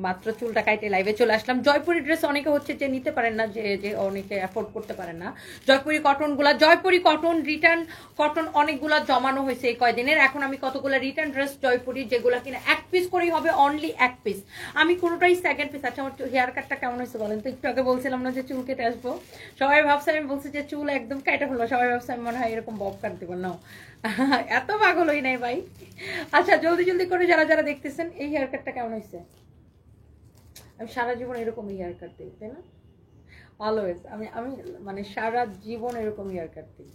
মাত্র চুলটা কাটে লাইভে চলে আসলাম। জয়পুরি ড্রেস অনেকে হচ্ছে যে নিতে পারেন না, যে অনেকে অ্যাফোর্ড করতে পারেন না। জয়পুরি কটনগুলা, জয়পুরি কটন রিটার্ন কটন অনেকগুলা জমানো হয়েছে এই কয়দিনের। এখন আমি কতগুলো রিটার্ন ড্রেস জয়পুরি যেগুলা কিনা এক পিস করেই হবে, অনলি এক পিস, আমি কোনোটাই সেকেন্ড পিস। আচ্ছা আমার হেয়ার কাটটা কেমন হয়েছে বলেন তো? একটু আগে বলছিলাম না যে চুল কেটে আসবো, সবাই ভাবছে আমি বলছি যে চুল একদম কেটে ফেলবো, সবাই ভাবছে আমি মনে হয় এরকম বব কাট দেবো না। এত পাগল হই নাই ভাই। আচ্ছা জলদি জলদি করে যারা যারা দেখতেছেন এই হেয়ার কাটটা কেমন হয়েছে? আমি সারা জীবন এরকম হেয়ার কাট দিই, তাই না? অলওয়েজ আমি আমি মানে সারা জীবন এরকম হেয়ার কাট দিই,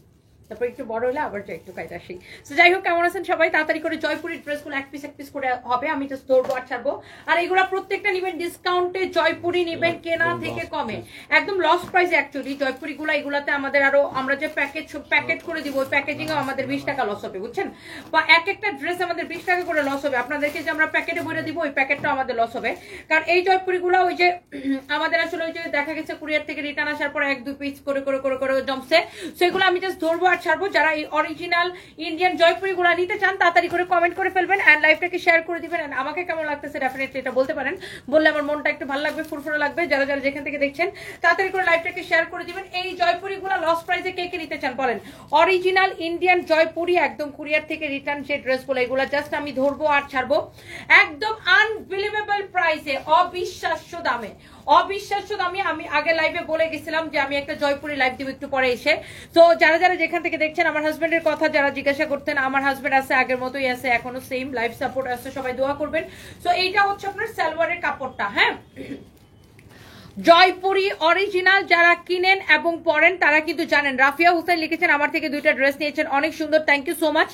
তারপর একটু বড় হলে আবার একটু কাইটা আসি। তো যাই হোক, কেমন আছেন সবাই? তাড়াতাড়ি করে জয়পুরের ড্রেসগুলো এক পিস করে হবে, আমি জাস্ট ধরবো আর ছাড়বো। আর এগুলো প্রত্যেকটা নেবেন ডিসকাউন্টে, জয়পুরি নেবেন কেনা থেকে কমে, একদম লস প্রাইসে। অ্যাকচুয়ালি জয়পুরিগুলো এগুলাতে আমাদের আরো আমরা যে প্যাকেট করে দিব, ওই প্যাকেজিংও আমাদের 20 টাকা লস হবে, বুঝছেন? বা এক একটা ড্রেস আমাদের 20 টাকা করে লস হবে, আপনাদেরকে যে আমরা প্যাকেটে ভরে দিব ওই প্যাকেটটাও আমাদের লস হবে। কারণ এই জয়পুরিগুলো ওই যে আমাদের আসলে ওই যে দেখা গেছে কুরিয়ার থেকে রিটার্ন আসার পর 1-2 পিস করে করে করে করে জমছে, সেগুলো আমি জাস্ট ধরবো আর ছাড়বো। যারা এই অরিজিনাল ইন্ডিয়ান জয়পুরি গুলা নিতে চান তাড়াতাড়ি করে কমেন্ট করে ফেলবেন এন্ড লাইভটাকে শেয়ার করে দিবেন। এন্ড আমাকে কেমন লাগতেছে ডেফিনেটলি এটা বলতে পারেন, বললে আমার মনটা একটু ভালো লাগবে, ফুরফুরে লাগবে। যারা যারা যেখান থেকে দেখছেন তাড়াতাড়ি করে লাইভটাকে শেয়ার করে দিবেন। এই জয়পুরি গুলা লস প্রাইসে কে কে নিতে চান বলেন? অরিজিনাল ইন্ডিয়ান জয়পুরি একদম কুরিয়ার থেকে রিটার্ন যে ড্রেসগুলো, এগুলা জাস্ট আমি ধরবো আর ছাড়বো একদম আনবিলিভেবল প্রাইসে, অবিশ্বাস্য দামে, অবিশ্বাস্য দামে। আমি আগে লাইভে বলে গেছিলাম যে আমি একটা জয়পুরি লাইভ দিব একটু পরে এসে। তো যারা যারা যেখান থেকে দেখছেন, আমার হাজবেন্ডের কথা যারা জিজ্ঞাসা করতেন, আমার হাজবেন্ড আছে, আগের মতোই আছে, এখনো সেম লাইভ সাপোর্ট আছে, সবাই দোয়া করবেন। তো এইটা হচ্ছে আপনার সালোয়ারের কাপড়টা, হ্যাঁ জয়পুরি অরিজিনাল যারা কিনেন এবং পরেন তারা কিন্তু জানেন। রাফিয়া হুসাইন লিখেছেন আমার থেকে 2টা ড্রেস নিয়েছেন, অনেক সুন্দর, থ্যাংক ইউ সো মাচ।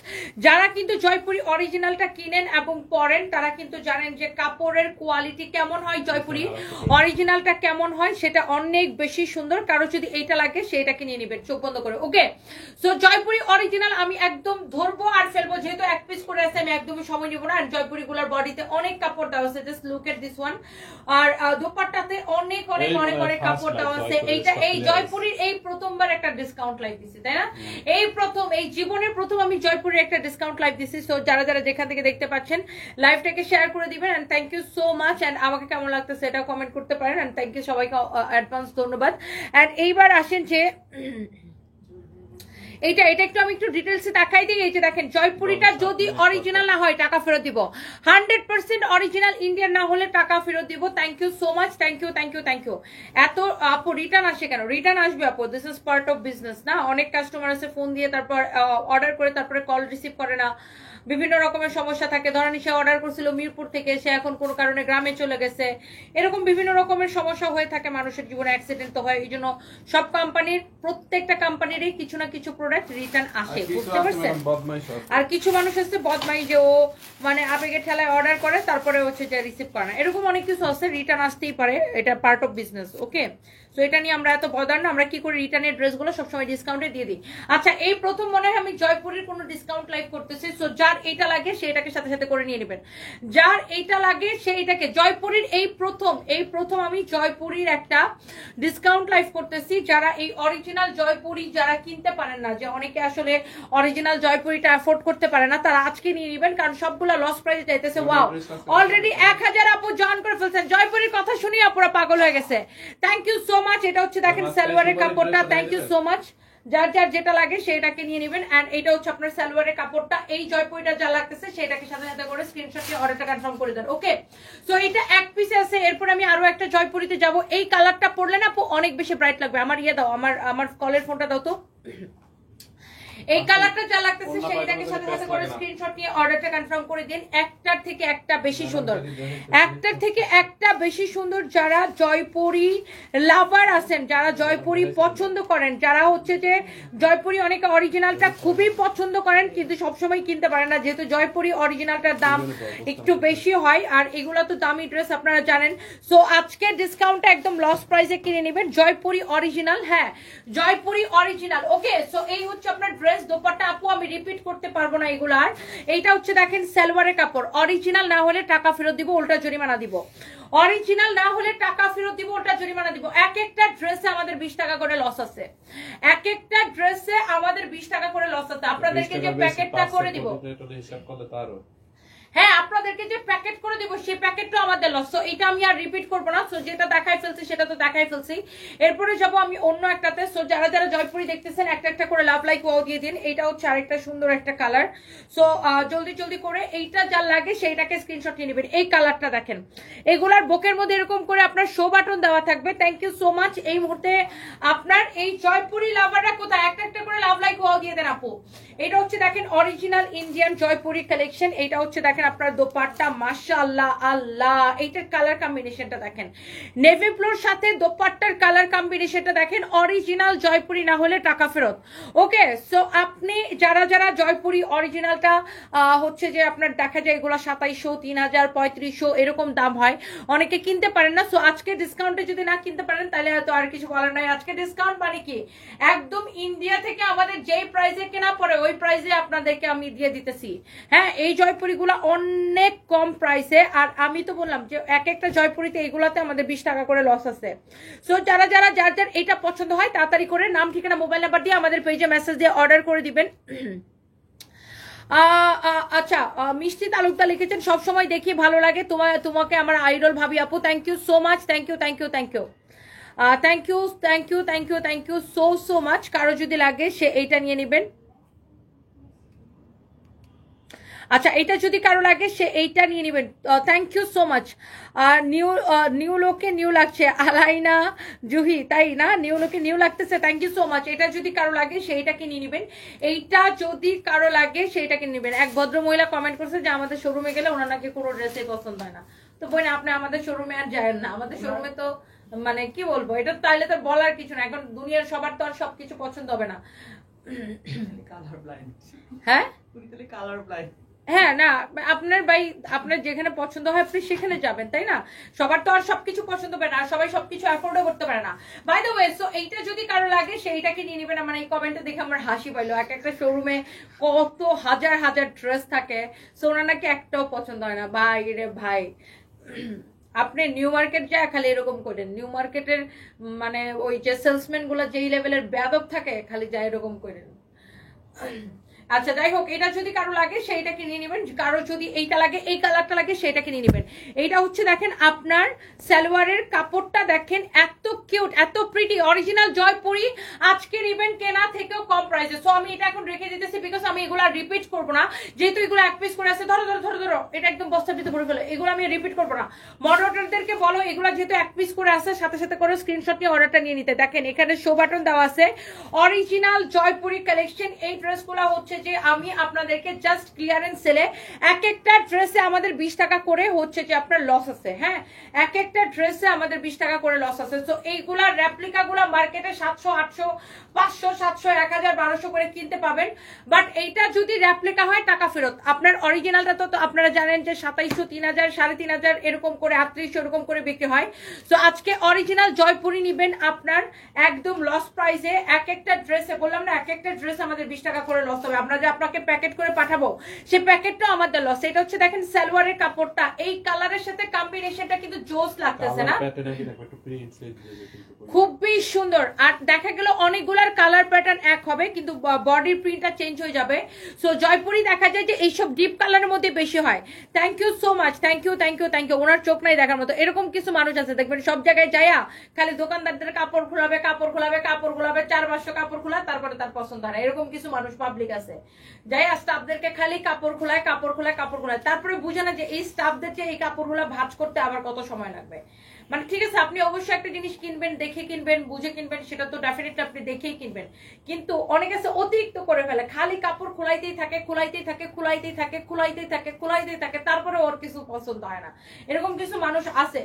যারা কিন্তু জয়পুরি অরিজিনালটা কিনেন এবং পরেন তারা কিন্তু জানেন যে কাপড়ের কোয়ালিটি কেমন হয়, জয়পুরি অরিজিনালটা কেমন হয়, সেটা অনেক বেশি সুন্দর। কারো যদি এইটা লাগে সেটাকে নিয়ে নেবেন চোখ বন্ধ করে, ওকে? সো জয়পুরি অরিজিনাল আমি একদম ধরবো আর ফেলবো, যেহেতু এক পিস করে আছে আমি একদমই সময় নেবো না। আর জয়পুরি গুলার বডিতে অনেক কাপড় দেওয়া আছে, just look at this one. আর দোপাট্টাতে অনেক অনেক অনেক অনেক কাপড় দেওয়া আছে। এইটা এই জয়পুরির এই প্রথমবার একটা ডিসকাউন্ট লাইভ দিছি, তাই না? এই প্রথম, এই জীবনের প্রথম আমি জয়পুরের একটা ডিসকাউন্ট লাইভ দিছি। সো যারা যারা যেখান থেকে দেখতে পাচ্ছেন লাইভটাকে শেয়ার করে দিবেন and thank you so much. And আমাকে কেমন লাগতেছে এটা কমেন্ট করতে পারেন এন্ড থ্যাংক ইউ সবাইকে অ্যাডভান্স ধন্যবাদ। এন্ড এইবার আসেন যে এটা একটু আমি একটু ডিটেলসে দেখাই দিই। এই যে দেখেন জয়পুরিটা যদি অরিজিনাল না হয় টাকা ফেরত দিব, 100% অরিজিনাল ইন্ডিয়ান না হলে টাকা ফেরত দিব। Thank you so much, thank you thank you thank you. এত আপু রিটার্ন আসে কেন? রিটার্ন আসবে আপু, this is part of business না? অনেক কাস্টমার আছে ফোন দিয়ে তারপর অর্ডার করে তারপরে কল রিসিভ করে না, বিভিন্ন রকমের সমস্যা থাকে। ধরেন সে অর্ডার করছিল মিরপুর থেকে, সে এখন কোনো কারণে গ্রামে চলে গেছে, এরকম বিভিন্ন রকমের সমস্যা হয়ে থাকে মানুষের জীবনে, অ্যাক্সিডেন্ট তো হয়। এই জন্য সব কোম্পানির, প্রত্যেকটা কোম্পানিরই কিছু না কিছু প্রোডাক্ট রিটার্ন আসে, বুঝতে পারছেন? আর কিছু মানুষ আছে বদমাই, যে ও মানে আবেগের ঠেলায় অর্ডার করে তারপরে হচ্ছে যে রিসিভ করে না, এরকম অনেক কিছু আছে। রিটার্ন আসতেই পারে, এটা পার্ট অফ বিজনেস, ওকে? তো এটা নিয়ে আমরা এত বদার না, আমরা কি করি রিটার্নের ড্রেসগুলো সবসময় ডিসকাউন্টে দিয়ে দিই। আচ্ছা এই প্রথম মনে হয় আমি জয়পুরের কোনো ডিসকাউন্ট লাইভ করতেছি। সো যার এইটা লাগে সে এটাকে সাথে সাথে করে নিয়ে নেবেন, যার এইটা লাগে সে এটাকে। জয়পুরের এই প্রথম আমি জয়পুরের একটা ডিসকাউন্ট লাইভ করতেছি। যারা এই অরিজিনাল জয়পুরি যারা কিনতে পারেন না, যে অনেকে আসলে অরিজিনাল জয়পুরিটা অ্যাফোর্ড করতে পারে না, তারা আজকে নিয়ে নেবেন, কারণ সবগুলা লস প্রাইসে যাইতেছে। ওয়াও, অলরেডি 1000 আপু জয়েন করে ফেলছেন, জয়পুরির কথা শুনি আপুরা পাগল হয়ে গেছে। Thank you so much. এটা হচ্ছে দেখেন সালোয়ারের কাপড়টা, থ্যাংক ইউ সো মাচ। যার যার যেটা লাগে সেটাকে নিয়ে নেবেন। এন্ড এটা হচ্ছে আপনার সালোয়ারের কাপড়টা, এই জয়পুরিটা যা লাগতেছে সেটাকে সাথে সাথে করে স্ক্রিনশট দিয়ে অর্ডারটা কনফার্ম করে দেন, ওকে? সো এটা এক পিসে আছে। এরপর আমি আরো একটা জয়পুরিতে যাব। এই কালারটা পরলে না আপু অনেক বেশি ব্রাইট লাগবে। আমার ইয়ে দাও, আমার কলের ফোনটা দাও তো। এই কালারটা যা লাগতেছে সেইটাকে সাথে সাথে করে স্ক্রিনশট নিয়ে অর্ডারটা কনফার্ম করে দিন। একটার থেকে একটা বেশি সুন্দর, একটার থেকে একটা বেশি সুন্দর। যারা জয়পুরি লাভার আছেন, যারা জয়পুরি পছন্দ করেন, যারা হচ্ছে যে জয়পুরি অনেকে অরিজিনালটা খুবই পছন্দ করেন কিন্তু সবসময় কিনতে পারেন না, যেহেতু জয়পুরি অরিজিনালটার দাম একটু বেশি হয় আর এগুলো তো দামি ড্রেস আপনারা জানেন। সো আজকে ডিসকাউন্টটা একদম লস প্রাইসে কিনে নেবেন জয়পুরি অরিজিনাল, হ্যাঁ জয়পুরি অরিজিনাল, ওকে? সো এই হচ্ছে আপনার ড্রেস। দোপাট্টা আপু আমি রিপিট করতে পারবো না এগুলার। এইটা হচ্ছে দেখেন সালোয়ারের কাপড়, অরিজিনাল না হলে টাকা ফেরত দিব, উল্টা জরিমানা দিব। অরিজিনাল না হলে টাকা ফেরত দিব, উল্টা জরিমানা দিব। এক একটা ড্রেসে আমাদের 20 টাকা করে লস আছে, এক একটা ড্রেসে আমাদের 20 টাকা করে লস আছে। আপনাদেরকে যে প্যাকেটটা করে দিব, হ্যাঁ আপনাদেরকে যে প্যাকেট করে দিব সেই প্যাকেটটা আমাদের লস। সো এটা আমি আর রিপিট করবো না। সো যেটা দেখাই ফেলছি সেটা তো দেখাই ফেলছি। এরপরে যাব আমি অন্য একটাতে। সো যারা যারা জয়পুরি দেখতেছেন একটা একটা করে লাভ লাইক ওয়াও দিয়ে দিন। এটা হচ্ছে আরেকটা সুন্দর একটা কালার। সো জলদি জলদি করে এইটা যা লাগে সেইটাকে স্ক্রিনশট নিয়ে নেবেন। এই কালারটা দেখেন, এগুলার বুকের মধ্যে এরকম করে আপনার শো বাটন দেওয়া থাকবে। Thank you so much. এই মুহূর্তে আপনার এই জয়পুরি লাভাররা কোথায়, একটা একটা করে লাভ লাইক ওয়াও দিয়ে দেন আপু। এটা হচ্ছে দেখেন অরিজিনাল ইন্ডিয়ান জয়পুরি কালেকশন। এটা হচ্ছে দেখেন আপনার দোপাট্টা, মাশাআল্লাহ আল্লাহ, এইটার কালার কম্বিনেশনটা দেখেন, নেভি ব্লুর সাথে দোপাট্টার কালার কম্বিনেশনটা দেখেন। অরিজিনাল জয়পুরি না হলে টাকা ফেরত। ওকে, সো আপনি যারা যারা জয়পুরি অরিজিনালটা হচ্ছে যে আপনার দেখা যায় এগুলো 2700, 3000, 3500 এরকম দাম হয়, অনেকে কিনতে পারেন না। সো আজকে ডিসকাউন্টে যদি না কিনতে পারেন তাহলে হয়তো আর কিছু বলার নাই। আজকে ডিসকাউন্ট মানে কি, একদম ইন্ডিয়া থেকে আমাদের যেই প্রাইসে কেনা পড়ে ওই প্রাইসে আপনাদেরকে আমি দিয়ে দিতেছি। হ্যাঁ, এই জয়পুরিগুলো অনেক কম প্রাইসে। আর আমি তো বললাম যে এক একটা জয়পুরিতে এগুলাতে আমাদের 20 টাকা করে লস আছে। সো যারা যারা যার যার এটা পছন্দ হয় তাড়াতাড়ি করে নাম ঠিকানা মোবাইল নাম্বার দিয়ে আমাদের পেজে মেসেজ দিয়ে অর্ডার করে দিবেন। আচ্ছা, মিষ্টি তালুকদার লিখেছেন সবসময় দেখি ভালো লাগে, তোমাকে আমার আইডল ভাবি আপু। Thank you so much, thank you thank you thank you thank you thank you thank you thank you so much. কারো যদি লাগে সে এইটা নিয়ে নেবেন। আচ্ছা, এটা যদি কারো লাগে সে এইটা নিয়ে নেবেন। Thank you so much. New লোকে নিউ লাগছে, আলাইনা জুহি, তাই না? নিউ লোকে নিউ লাগতেছে, থ্যাংক ইউ সো মাচ। এটা যদি কারো লাগে সেইটাকে নিয়ে নেবেন। এইটা যদি কারো লাগে সেইটাকে নেবেন। এক ভদ্র মহিলা কমেন্ট করছে যে আমাদের শোরুমে গেলে ওনার নাকি কোনো ড্রেসই পছন্দ হয় না। তো বোন আপনি আমাদের শোরুমে আর যায়েন না। আমাদের শোরুমে তো মানে কি বলবো, এটা তাইলে তো বলার কিছু না। এখন দুনিয়ার সবার তো আর সবকিছু পছন্দ হবে না। হ্যাঁ হ্যাঁ, না আপনার ভাই আপনার যেখানে পছন্দ হয় আপনি সেখানে যাবেন, তাই না? সবার তো আর সবকিছু পছন্দ হবে না, সবাই সবকিছু অ্যাফোর্ডও করতে পারে না। বাই দ্য ওয়ে, সো এইটা যদি কারো লাগে সেইটাকে নিয়ে নেবেন। আমার এই কমেন্টটা দেখে আমার হাসি পাইলো। এক একটা শোরুমে কত হাজার হাজার ড্রেস থাকে, সো ওনার নাকি একটাও পছন্দ হয় না। ভাই রে ভাই, আপনি নিউ মার্কেট যায় খালি এরকম করেন। নিউ মার্কেটের মানে ওই যে সেলসম্যান গুলা যেই লেভেলের বেয়াদব থাকে খালি যায় এরকম করেন। আচ্ছা যাই হোক, এটা যদি কারো লাগে সেইটাকে নিয়ে নেবেন। কারো যদি এইটা লাগে, এই কালারটা লাগে, সেটাকে নিয়ে নেবেন। এইটা হচ্ছে দেখেন আপনার সালোয়ারের কাপড়টা দেখেন, এত কিউট এত প্রিটি, অরিজিনাল জয়পুরি। আজকের ইভেন্ট কেনা থেকেও কম প্রাইসে। সো আমি এটা এখন রেখে দিতেছি বিকজ আমি এগুলো রিপিট করবো না। যেহেতু এগুলো এক পিস করে আছে, ধরো ধরো ধরো ধরো, এটা একদম বস্তার ভিতরে ভরে ফেলো। এগুলো আমি রিপিট করবো না। মডারেটরদেরকে বলো এগুলো যেহেতু এক পিস করে আছে সাথে সাথে করে স্ক্রিনশট নিয়ে অর্ডারটা নিয়ে নিতে। দেখেন এখানে শো বাটন দেওয়া আছে, অরিজিনাল জয়পুরি কালেকশন। এই ড্রেসগুলো হচ্ছে যে আমি আপনাদেরকে জাস্ট ক্লিয়ারেন্স সেলে এক একটা ড্রেসে আমাদের 20 টাকা করে হচ্ছে যে আপনার লস আছে। হ্যাঁ, এক একটা ড্রেসে আমাদের 20 টাকা করে লস আছে। তো এইগুলা রেপ্লিকা গুলা মার্কেটে 700, 800, 500, 700, 1000, 1200 করে কিনতে পাবেন। বাট এইটা যদি রেপ্লিকা হয় টাকা ফেরত। আপনার অরিজিনালটা তো আপনারা জানেন যে 2700, 3000, 3500 এরকম করে 3800 এরকম করে বিক্রি হয়। তো আজকে অরিজিনাল জয়পুরি নিবেন আপনার একদম লস প্রাইসে। এক একটা ড্রেসে বললাম না, এক একটা ড্রেস আমাদের 20 টাকা করে লস হবে। আমরা যে আপনাকে প্যাকেট করে পাঠাবো সেই প্যাকেটটা আমাদের লস। এটা হচ্ছে দেখেন সালোয়ারের কাপড়টা, এই কালারের সাথে কম্বিনেশনটা কিন্তু জোস লাগতেছে না? খুবই সুন্দর। আর দেখা গেল অনেকগুলার কালার প্যাটার্ন এক হবে কিন্তু বডির প্রিন্টটা চেঞ্জ হয়ে যাবে। সো জয়পুরি দেখা যায় যে এইসব ডিপ কালারের মধ্যে বেশি হয়। Thank you so much, thank you thank you thank you. ওনার চোখ নাই দেখার মতো, এরকম কিছু মানুষ আছে দেখবেন সব জায়গায় যায়া খালি দোকানদারদের কাপড় খোলাবে কাপড় খোলাবে কাপড় খোলাবে, 4-500 কাপড় খোলা, তারপরে তার পছন্দ হয় না। এরকম কিছু মানুষ পাবলিক আছে যাইয়া স্টাফদেরকে খালি কাপড় খোলায় কাপড় খোলায় কাপড় খোলায়, তারপরে বুঝে না যে এই স্টাফদেরকে এই কাপড়গুলো ভাঁজ করতে আবার কত সময় লাগবে। মানে ঠিক আছে, আপনি অবশ্যই একটা জিনিস কিনবেন, দেখে কিনবেন, বুঝে কিনবেন, সেটা তো ডেফিনেটলি আপনি দেখেই কিনবেন। কিন্তু অনেক আছে অতিরিক্ত করে ফেলে, খালি কাপড় খোলাইতেই থাকে খোলাইতেই থাকে খোলাইতেই থাকে খোলাইতেই থাকে খোলাইতেই থাকে, তারপরে ওর কিছু পছন্দ হয় না। এরকম কিছু মানুষ আছে।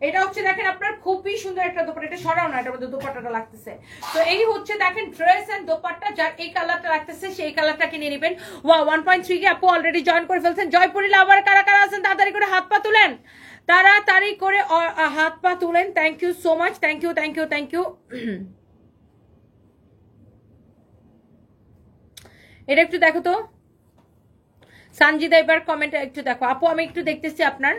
এটা হচ্ছে দেখেন আপনার খুবই সুন্দর একটা দোপাট্টা। এটা সরাও না, এটার মধ্যে দোপাট্টাটা লাগতেছে। তো এই হচ্ছে দেখেন ড্রেস এন্ড দোপাট্টা, যার এই কালারটা লাগতেছে সেই কালারটা কিনে নেবেন। ওয়া 1.3 কে আপু অলরেডি জয়েন করে ফেলছেন। জয়পুরি লাভার কারা কারা আছেন তাড়াতাড়ি করে হাত পা তুলেন, তাড়াতাড়ি করে হাত পা তুলেন। Thank you so much, thank you thank you thank you. এটা একটু দেখো তো সঞ্জিদা, এবার কমেন্ট একটু দেখো আপু, আমি একটু দেখতেছি আপনার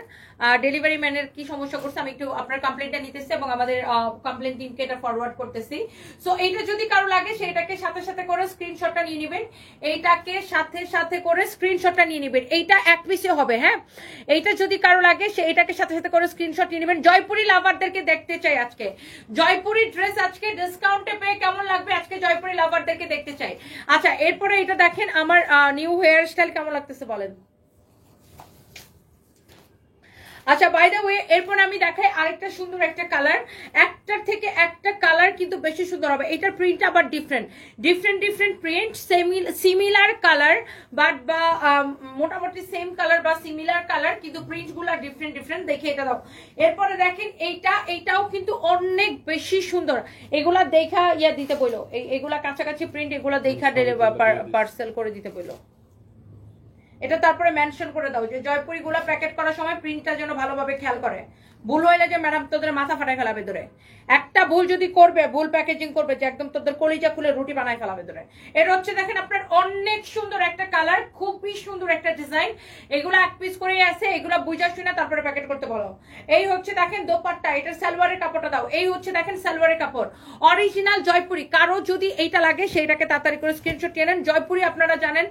ডেলিভারি ম্যানের কি সমস্যা করছে আমি একটু আপনার কমপ্লেনটা নিতেছি এবং আমাদের কমপ্লেন টিমকে এটা ফরওয়ার্ড করতেছি। সো এইটা যদি কারো লাগে সেটাকে সাথে সাথে করে স্ক্রিনশটটা নিয়ে নেবেন, এইটাকে সাথে সাথে করে স্ক্রিনশটটা নিয়ে নেবেন। এইটা এক পিসে হবে, হ্যাঁ, এইটা যদি কারো লাগে সে এটাকে সাথে সাথে করে স্ক্রিনশট নিয়ে নেবেন। জয়পুরি লাভারদেরকে দেখতে চাই আজকে, জয়পুরি ড্রেস আজকে ডিসকাউন্টে পেয়ে কেমন লাগবে আজকে জয়পুরি লাভারদেরকে দেখতে চাই। আচ্ছা এরপরে এটা দেখেন আমার নিউ হেয়ার স্টাইল কেমন লাগতেছে বলেন। আচ্ছা বাই দ্য ওয়ে এরপর আমি দেখাই আরেকটা সুন্দর একটা কালার, একটার থেকে একটা কালার কিন্তু বেশি সুন্দর হবে। এটার প্রিন্ট আবার different different different print, similar colour but বা মোটামুটি সেম কালার বা সিমিলার কালার কিন্তু প্রিন্ট গুলা ডিফারেন্ট ডিফারেন্ট। দেখে এটা দাও। এরপরে দেখেন এইটাও কিন্তু অনেক বেশি সুন্দর। এগুলা দেখা ইয়া দিতে বইলো, এগুলা কাছাকাছি প্রিন্ট, এগুলা দেখা পার্সেল করে দিতে বইলো। এটা তারপরে মেনশন করে দাও যে জয়পুরি গুলা প্যাকেট করার সময় প্রিন্টটা যেন ভালোভাবে খেয়াল করে। ভুল হইলে যে ম্যাডাম তোদের মাথা ফাটাই ফেলাবে ধরে, একটা ভুল যদি করবে, ভুল প্যাকেজিং করবে যে একদম তোদের কলিজা খুলে রুটি বানাই ফেলাবে ধরে। এটা হচ্ছে দেখেন আপনার অনেক সুন্দর একটা কালার, খুবই সুন্দর একটা ডিজাইন। এগুলো এক পিস করেই আছে, এগুলো বুঝা শুনে তারপরে প্যাকেট করতে বলো। এই হচ্ছে দেখেন দোপাট্টা, এটার সালোয়ারের কাপড়টা দাও। এই হচ্ছে দেখেন সালোয়ারের কাপড় অরিজিনাল জয়পুরি। কারো যদি এইটা লাগে সেইটাকে তাড়াতাড়ি করে স্ক্রিনশট নিয়ে নেন। জয়পুরি আপনারা জানেন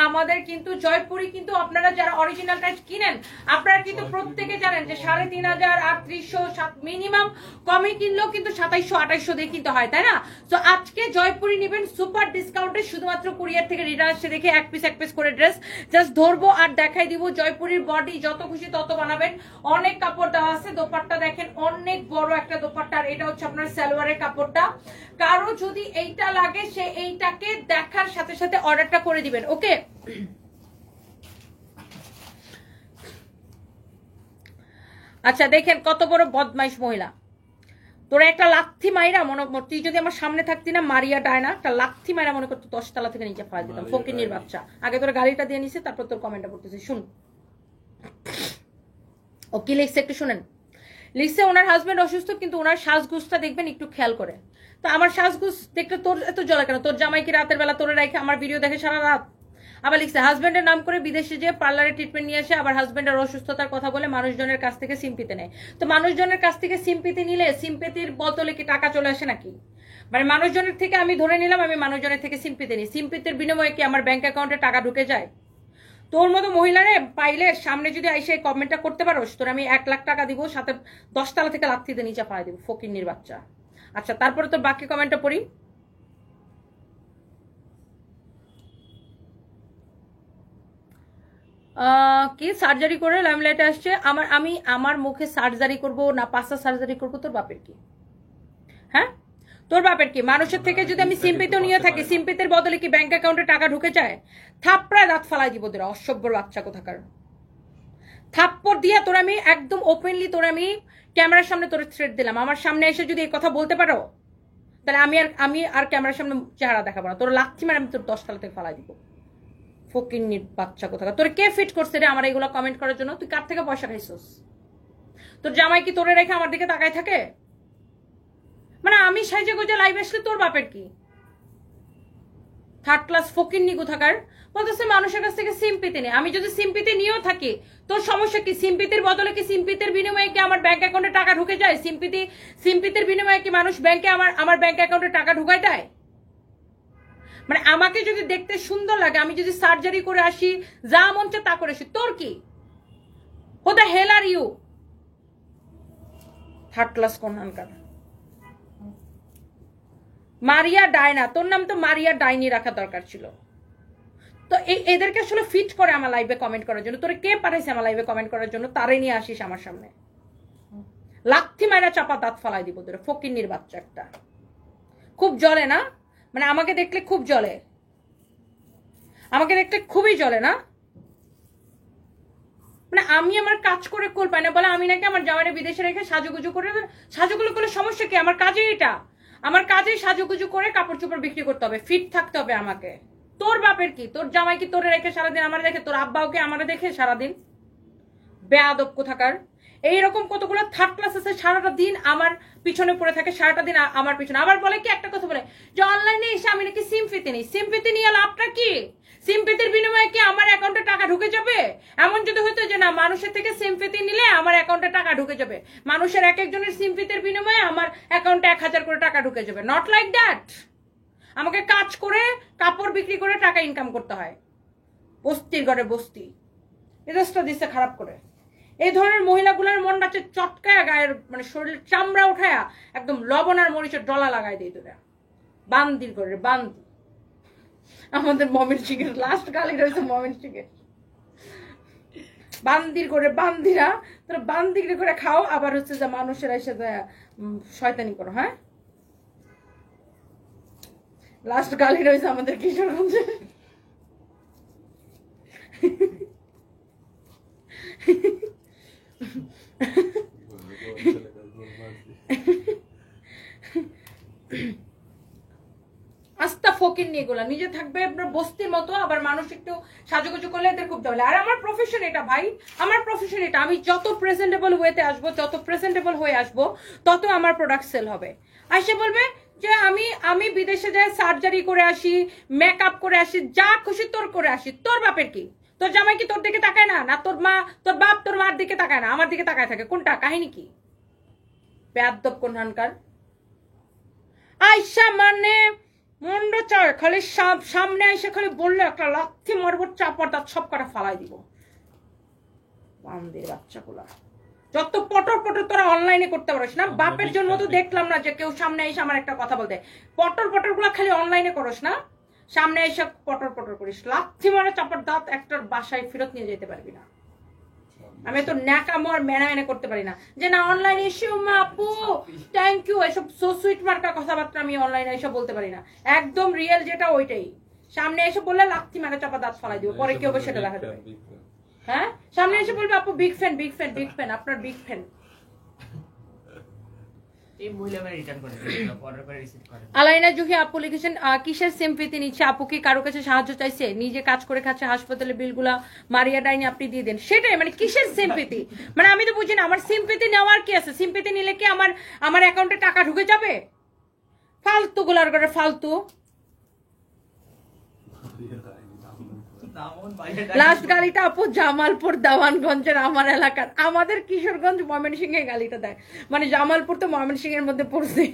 আমাদের কিন্তু জয়পুরি কিন্তু আপনারা যারা অরিজিনালটা কিনেন আপনারা কিন্তু প্রত্যেকে জানেন যে 3,500 মিনিমাম, কমে কিনলেও কিন্তু 2700-2800 দিয়ে কিনতে হয়, তাই না? তো আজকে জয়পুরি নেবেন সুপার ডিসকাউন্টে, শুধুমাত্র কুরিয়ার থেকে রিটার্ন আসছে দেখে এক পিস করে ড্রেস জাস্ট ধরবো আর দেখাই দিব। জয়পুরির বডি যত খুশি তত বানাবেন, অনেক কাপড় দেওয়া আছে। দোপাট্টা দেখেন অনেক বড় একটা দোপাট্টা, আর এটা হচ্ছে আপনার সালোয়ারের কাপড়টা। কারো যদি এইটা লাগে সে এইটাকে দেখার সাথে সাথে অর্ডারটা করে দিবেন, ওকে? আচ্ছা দেখেন কত বড় বদমাইশ মহিলা, তোরা একটা লাথি মাইরা মনে, তুই যদি আমার সামনে থাকতি না মারিয়া ডায়না, একটা লাথি মাইরা মনে করতো 10 তলা থেকে নিচে ফেলা দিতাম। ফকিন্নির বাচ্চা, আগে তোর গাড়িটা দিয়ে নিছে তারপর তোর কমেন্টটা পড়তেছি। শুন ও কি লিখছে একটু শুনেন। লিখছে ওনার হাজবেন্ড অসুস্থ কিন্তু ওনার সাজগুজটা দেখবেন একটু খেয়াল করে। তো আমার সাজগুজ দেখতে তোর এত জ্বলে কেন? তোর জামাই কি রাতের বেলা তোরে রেখে আমার ভিডিও দেখে সারা রাত? আবার লিখছে হাজবেন্ডের নাম করে বিদেশে যে পার্লারে ট্রিটমেন্ট নিয়ে আসে, আবার হাজবেন্ডের অসুস্থতার কথা বলে মানুষজনের কাছ থেকে সিম্পিতে নেয়। তো মানুষজনের কাছ থেকে সিম্পিতে নিলে সিম্পিতির বদলে কি টাকা চলে আসে নাকি? মানে মানুষজনের থেকে আমি ধরে নিলাম আমি মানুষজনের থেকে সিম্পিতে নিই, সিম্পিতির বিনিময়ে কি আমার ব্যাংক অ্যাকাউন্টে টাকা ঢুকে যায়? তোর মতো মহিলারে পাইলে সামনে যদি এসে কমেন্টটা করতে পারোস তোর আমি 1 লাখ টাকা দিব, সাথে 10 তলা থেকে লাথিতে নিচে পাড়াই দিব, ফকিন্নির বাচ্চা। আচ্ছা তারপরে তোর বাকি কমেন্টটা পড়ি। কি সার্জারি করে লাইমলাইটে আসছে? আমি আমার মুখে সার্জারি করব না পাঁচটা সার্জারি করব? তোর বাপের কি? হ্যাঁ তোর বাপের কি? মানুষের থেকে যদি আমি সিম্পিতে নিয়ে থাকি, সিম্পিতের বদলে কি ব্যাংক অ্যাকাউন্টে টাকা ঢুকে যায়? থাপ্পড়ায় দাঁত ফালাই দিব তোরা, অসভ্যর বাচ্চা কোথাকার। থাপ্পড় দিয়ে তোর আমি একদম ওপেনলি তোর আমি ক্যামেরার সামনে তোর থ্রেট দিলাম। আমার সামনে এসে যদি এই কথা বলতে পারো তাহলে আমি আর ক্যামেরার সামনে চেহারা দেখাবো না। তোর লাথি মার আমি তোর 10 তলা থেকে ফালাই দিব, ফকিন্নির বাচ্চা কোথাকার। তোর কে ফিট করছে রে আমার এগুলো কমেন্ট করার জন্য? তুই কার থেকে পয়সা খাইছস? তোর জামাই কি তোরে রেখে আমার দিকে তাকায় থাকে? মানে আমি সাইজে গুজে লাইভ আসলে তোর বাপের কি? থার্ড ক্লাস ফকিন্নি কোথাকার। বলতেছে মানুষের কাছ থেকে সিম্পিতি নেই। আমি যদি সিম্পিতি নিয়েও থাকি তোর সমস্যা কি? সিম্পিতির বদলে কি সিম্পিতির বিনিময়ে কি আমার ব্যাংক অ্যাকাউন্টে টাকা ঢুকে যায়? সিম্পিতির বিনিময়ে কি মানুষ ব্যাংকে আমার ব্যাংক অ্যাকাউন্টে টাকা ঢুকায় দেয়? মানে আমাকে যদি দেখতে সুন্দর লাগে, আমি যদি সার্জারি করে আসি, যা মন চায় তা করে আসি, তোর কি? Who the hell are you third class কোনখানকার মারিয়া ডায়না। তোর নাম তো মারিয়া ডাইনি রাখা দরকার ছিল। তো এদেরকে আসলে ফিট করে আমার লাইভে কমেন্ট করার জন্য। তোরে কে পাঠাইছে আমার লাইভে কমেন্ট করার জন্য? তারে নিয়ে আসিস আমার সামনে, লাথি মাইরা চাপা দাঁত ফালাই দিব তোরে, ফকিন্নির বাচ্চা একটা। খুব জ্বলে না? মানে আমাকে দেখলে খুব জ্বলে, আমাকে দেখলে খুবই জ্বলে না? মানে আমি আমার কাজ করে কোল পাই না বলে আমি নাকি আমার জামাইরে বিদেশে রেখে সাজুগুজু করে? সাজুগুলো করলে সমস্যা কি? আমার কাজে এটা, আমার কাজে সাজুগুজু করে কাপড় চোপড় বিক্রি করতে হবে, ফিট থাকতে হবে আমাকে। তোর বাপের কি? তোর জামাই কি তোরে রেখে সারাদিন আমার দেখে? তোর আব্বাও কি আমার দেখে সারাদিন? বেয়াদব কোথাকার। এইরকম কতগুলো থার্ড ক্লাস আছে সারাটা দিন আমার পিছনে পড়ে থাকে, সারাটা দিন আমার পিছনে। আবার বলে কি একটা কথা বলে যে অনলাইনে এসে আমি নাকি সিম্পিতি নেই। সিম্পিতি নিয়ে লাভটা কি? সিম্পিতির বিনিময়ে কি আমার অ্যাকাউন্টে টাকা ঢুকে যাবে? এমন যদি হতো যে না মানুষের থেকে সিম্পিতি নিলে আমার অ্যাকাউন্টে টাকা ঢুকে যাবে, মানুষের এক একজনের সিম্পিতির বিনিময়ে আমার অ্যাকাউন্টে 1000 করে টাকা ঢুকে যাবে, নট লাইক দ্যাট। আমাকে কাজ করে কাপড় বিক্রি করে টাকা ইনকাম করতে হয়। বস্তির ঘরে বস্তি মেজাজটা দিচ্ছে খারাপ করে। এই ধরনের মহিলাগুলোর মনটা চটকায়া গায়ের মানে শরীরের চামড়া উঠায়া একদম লবণ আর মরিচের ডলা লাগাই দিই তোরা। বান্দির ঘরে বান্দি। আমাদের মমিন সিংহের লাস্ট গালি রয়েছে মমিন সিংহের। বান্দির করে বান্দিরা তোরা বান্দি করে খাও, আবার হচ্ছে যে মানুষের এসে শয়তানি করো। হ্যাঁ, লাস্ট গালি রয়েছে আমাদের কিশোরগঞ্জে। আস্তা ফকির নিয়ে গুলা নিজে থাকবে আপনার বস্তির মতো, আবার মানুষ একটু সাজুগুজু করলে এদের খুব ঝামেলা। আর আমার প্রফেশন এটা ভাই, আমার প্রফেশন এটা। আমি যত প্রেজেন্টেবল ওয়েতে আসবো, যত প্রেজেন্টেবল হয়ে আসবো, তত আমার প্রোডাক্ট সেল হবে। আইসে বলবে যে আমি বিদেশে যাই সার্জারি করে আসি, মেকআপ করে আসি, যা খুশি তোর করে আসি। তোর বাপের কি? তোর জামাই কি তোর দিকে তাকায় না? না তোর মা, তোর বাপ তোর মার দিকে তাকায় না, আমার দিকে তাকায় থাকে? কোনটা কাহিনী কি? বেয়াদব কোনখানকার। আইসা মানে মন্ড চায় খালি সামনে এসে খালি বললে একটা লাথি মারবো, চাপড় দাঁত সব কটা ফালাই দিব। বান্দির বাচ্চাগুলা যত পটর পটর তোরা অনলাইনে করতে পারিস না। বাপের জন্য তো দেখলাম না যে কেউ সামনে এসে আমার একটা কথা বলতে। পটর পটর গুলা খালি অনলাইনে করস না, সামনে এসে পটর পটর করিস, লাথি মারা চাপড় দাঁত একটার বাসায় ফেরত নিয়ে যেতে পারবি না। আমি তো ন্যাকামো আর মেনা মেনে করতে পারি না যে না অনলাইনে এসে মা আপু থ্যাংক ইউ এসব সো সুইট মার্কা কথাবার্তা আমি অনলাইনে এসে বলতে পারি না। একদম রিয়েল যেটা ওইটাই। সামনে এসে বললে লাথি মারা চাপা দাঁত ফালাই দিব, পরে কি হবে সেটা দেখা যাবে। হ্যাঁ, সামনে এসে বলবে আপু big fan big fan big fan, আপনার বিগ ফ্যান। আলাইনা জুহি আপু লিখেছেন কিসের সিম্পিতি নিচ্ছে? আপু কি কারো কাছে সাহায্য চাইছে? নিজে কাজ করে খাচ্ছে, হাসপাতালে বিলগুলা মারিয়া ডাইনি আপনি দিয়ে দেন। সেটাই মানে কিসের সিম্পিতি? মানে আমি তো বুঝি না আমার সিম্পিতি নেওয়ার কি আছে? সিম্পিতি নিলে কি আমার অ্যাকাউন্টে টাকা ঢুকে যাবে? ফালতু গুলার করে ফালতু। লাস্ট গালিটা আপু জামালপুর দেওয়ানগঞ্জের আমার এলাকার, আমাদের কিশোরগঞ্জ ময়মনসিংহে গালিটা দেয়। মানে জামালপুর তো ময়মনসিংহের মধ্যে পড়ছে,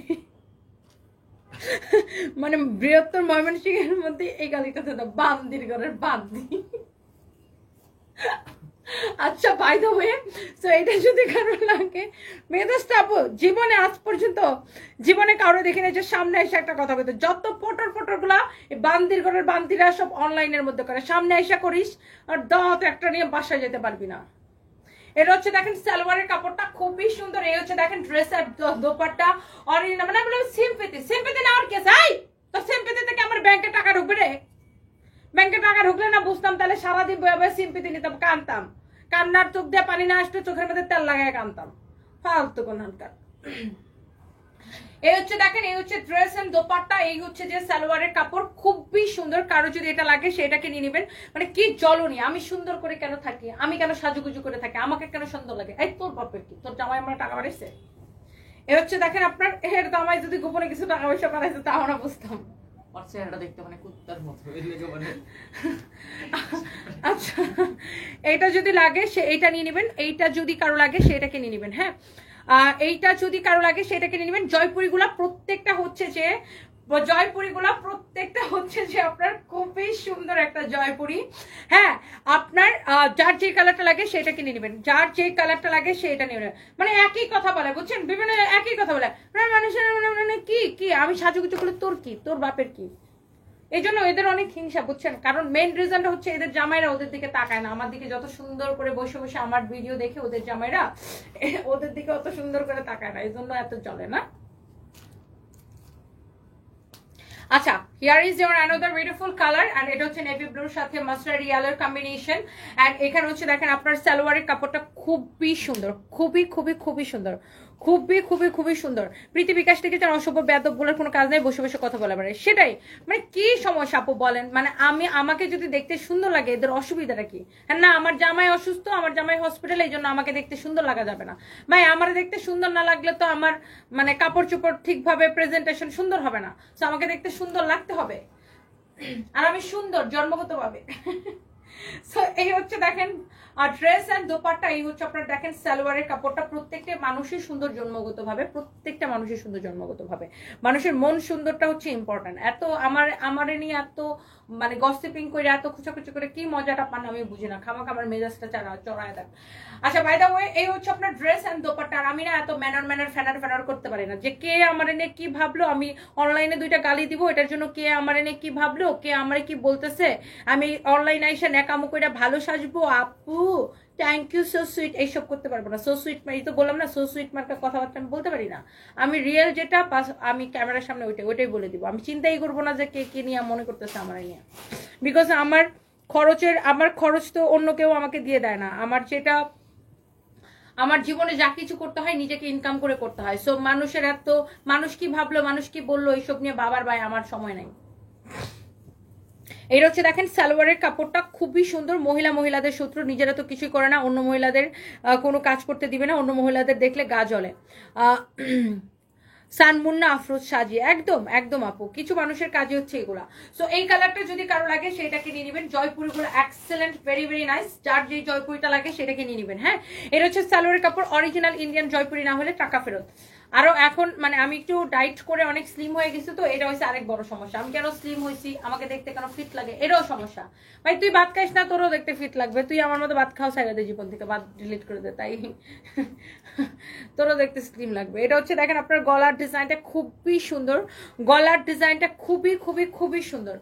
মানে বৃহত্তর ময়মনসিংহের মধ্যে এই গালিটা তো বান্দির ঘরের বান্দি। আচ্ছা বাই দ্য ওয়ে, সো এটা যদি কারো লাগে মেয়েদেরটা আপু জীবনে আজ পর্যন্ত জীবনে কারো দেখি না যে সামনে এসে একটা কথা বলতে। যত পটর পটর গুলা বান্দির ঘরের বান্দিরা সব অনলাইনের মধ্যে করে, সামনে এসে করিস আর দাঁত একটা নিয়ে বাসায় যেতে পারবি না। এটা হচ্ছে দেখেন সালোয়ারের কাপড়টা খুবই সুন্দর। এই হচ্ছে দেখেন ড্রেসের দোপাট্টা অরিজিনাল। মানে আমি সিম্পিতি সিম্পিতি না আর কি আছে? তো সিম্পিতি থেকে আমার ব্যাংকে টাকা ঢুকবে রে। ব্যাংকে টাকা ঢুকলে না বুঝতাম, তাহলে সারাদিন বয়ে সিম্পিতি নিতাম, কানতাম, কান্নার চোখ দিয়ে পানি না আসতো, চোখের মধ্যে তেল লাগায় কানতাম। ফালতু কোনখানকার। এই হচ্ছে দেখেন, এই হচ্ছে ড্রেস এন্ড দোপাট্টা, এই হচ্ছে যে সালোয়ারের কাপড়, খুবই সুন্দর। কারো যদি এটা লাগে সেটাকে নিয়ে নেবেন। মানে কি জ্বলনি, আমি সুন্দর করে কেন থাকি, আমি কেন সাজুগুজু করে থাকি, আমাকে কেন সুন্দর লাগে? এই তোর বাপের কি, তোর জামাই আমার টাকা বাড়াইছে? এ হচ্ছে দেখেন আপনার এর জামাই যদি গোপনে কিছু টাকা পয়সা বাড়াইছে তাও না বুঝতাম। আচ্ছা, এইটা যদি লাগে সে এইটা নিয়ে নেবেন, এইটা যদি কারো লাগে সেটাকে নিয়ে নেবেন। হ্যাঁ, এইটা যদি কারো লাগে সেটাকে নিয়ে নেবেন। জয়পুরিগুলা প্রত্যেকটা হচ্ছে যে আপনার খুবই সুন্দর একটা জয়পুরি। হ্যাঁ, আপনার যার যে কালারটা লাগে সেটাকে নিয়ে নেবেন, যার যে কালারটা লাগে সেটা নিয়ে নেবেন। মানে একই কথা বলে, বুঝছেন, বিভিন্ন একই কথা বলে মানুষের। কি কি আমি সাজুগুজু করলে তোর কি, তোর বাপের কি? এই জন্য এদের অনেক হিংসা, বুঝছেন। কারণ মেইন রিজনটা হচ্ছে এদের জামাইরা ওদের দিকে তাকায় না। আমার দিকে যত সুন্দর করে বসে বসে আমার ভিডিও দেখে ওদের জামাইরা ওদের দিকে অত সুন্দর করে তাকায় না, এই জন্য এত চলে না। আচ্ছা, here is your another beautiful colour, and এটা হচ্ছে নেভি ব্লুর সাথে মাস্টার্ড ইয়েলোর কম্বিনেশন। এন্ড এখানে হচ্ছে দেখেন আপনার সালোয়ারের কাপড়টা খুবই সুন্দর, খুবই খুবই খুবই সুন্দর, খুবই খুবই খুবই সুন্দর। প্রীতি বিকাশ থেকে যেন অসভ্য বেয়াদব বলার কোনো কাজ নেই, বসে বসে কথা বলা পারে, সেটাই মানে কি সমস্যা আপু বলেন? মানে আমাকে যদি দেখতে সুন্দর লাগে এদের অসুবিধাটা কি? হ্যাঁ না, আমার জামাই অসুস্থ, আমার জামাই হসপিটালে, এই জন্য আমাকে দেখতে সুন্দর লাগা যাবে না। ভাই আমার দেখতে সুন্দর না লাগলে তো আমার মানে কাপড় চোপড় ঠিকভাবে প্রেজেন্টেশন সুন্দর হবে না। তো আমাকে দেখতে সুন্দর লাগতে হবে, আর আমি সুন্দর জন্মগতভাবে। সো এই হচ্ছে দেখেন ড্রেস এন্ড দোপাট্টা, এই হচ্ছে আপনার দেখেন সালোয়ারের কাপড়টা। প্রত্যেকটা মানুষের সুন্দর জন্মগতভাবে, প্রত্যেকটা মানুষের সুন্দর জন্মগতভাবে। মানুষের মন সুন্দরটা হচ্ছে ইম্পর্টেন্ট। এত আমার নিয়ে এত মানে গসিপিং করে এত খুচাখুচি করে কি মজাটা পান আমি বুঝি না, খামাখা আমার মেজাজটা চড়ায় দেন। আচ্ছা বাই দা ওয়ে, এই হচ্ছে আপনার ড্রেস এন্ড দোপাট্টা। আর আমি না এত ম্যানার ফ্যানার করতে পারি না, যে কে আমার নিয়ে কি ভাবলো, আমি অনলাইনে দুইটা গালি দিব এটার জন্য, কে আমার নিয়ে কি ভাবলো, কে আমার কি বলতেছে, আমি অনলাইন আইসা ন্যাকামো কইরা ভালো সাজবো আপু থ্যাংক ইউ সো সুইট এইসব করতে পারবো না। সো সুইট মানে তো বললাম না, সো সুইট মার্কার কথাবার্তা আমি বলতে পারি না। আমি রিয়েল যেটা আমি ক্যামেরার সামনে ওইটাই বলে দিব। আমি চিন্তাই করবো না যে কে কি নিয়ে মনে করতেছে আমার নিয়ে, বিকজ আমার খরচ তো অন্য কেউ আমাকে দিয়ে দেয় না। আমার যেটা আমার জীবনে যা কিছু করতে হয় নিজেকে ইনকাম করে করতে হয়। সো মানুষ কি ভাবলো, মানুষ কি বললো, এইসব নিয়ে বাবার ভাই আমার সময় নাই। এটা হচ্ছে দেখেন সালোয়ারের কাপড়টা খুবই সুন্দর। মহিলাদের শত্রু, নিজেরা তো কিছুই করে না, অন্য মহিলাদের কোনো কাজ করতে দিবে না, অন্য মহিলাদের দেখলে গা জ্বলে। সানমুন্না আফরোজ সাজিয়ে একদম আপু, কিছু মানুষের কাজে হচ্ছে এগুলা। সো এই কালারটা যদি কারো লাগে সেটাকে নিয়ে নেবেন। জয়পুরিগুলো এক্সেলেন্ট, ভেরি ভেরি নাইস। যার যে জয়পুরিটা লাগে সেটাকে নিয়ে নেবেন। হ্যাঁ, এটা হচ্ছে সালোয়ারের কাপড়, অরিজিনাল ইন্ডিয়ান জয়পুরি না হলে টাকা ফেরত। আরো এখন মানে আমি একটু ডাইট করে অনেক স্লিম হয়ে গেছি, তো এটা হচ্ছে আরেক বড় সমস্যা। আমি কেন স্লিম হয়েছি, আমাকে দেখতে কেন ফিট লাগে, এটাও সমস্যা। ভাই তুই ভাত খাইস না, তোরও দেখতে ফিট লাগবে। তুই আমার মতো ভাত খাও, সাইডে জীবন থেকে ভাত ডিলিট করে দে, তাই তোরও দেখতে স্লিম লাগবে। এটা হচ্ছে দেখেন আপনার গলার ডিজাইনটা খুবই সুন্দর, গলার ডিজাইনটা খুবই খুবই খুবই সুন্দর।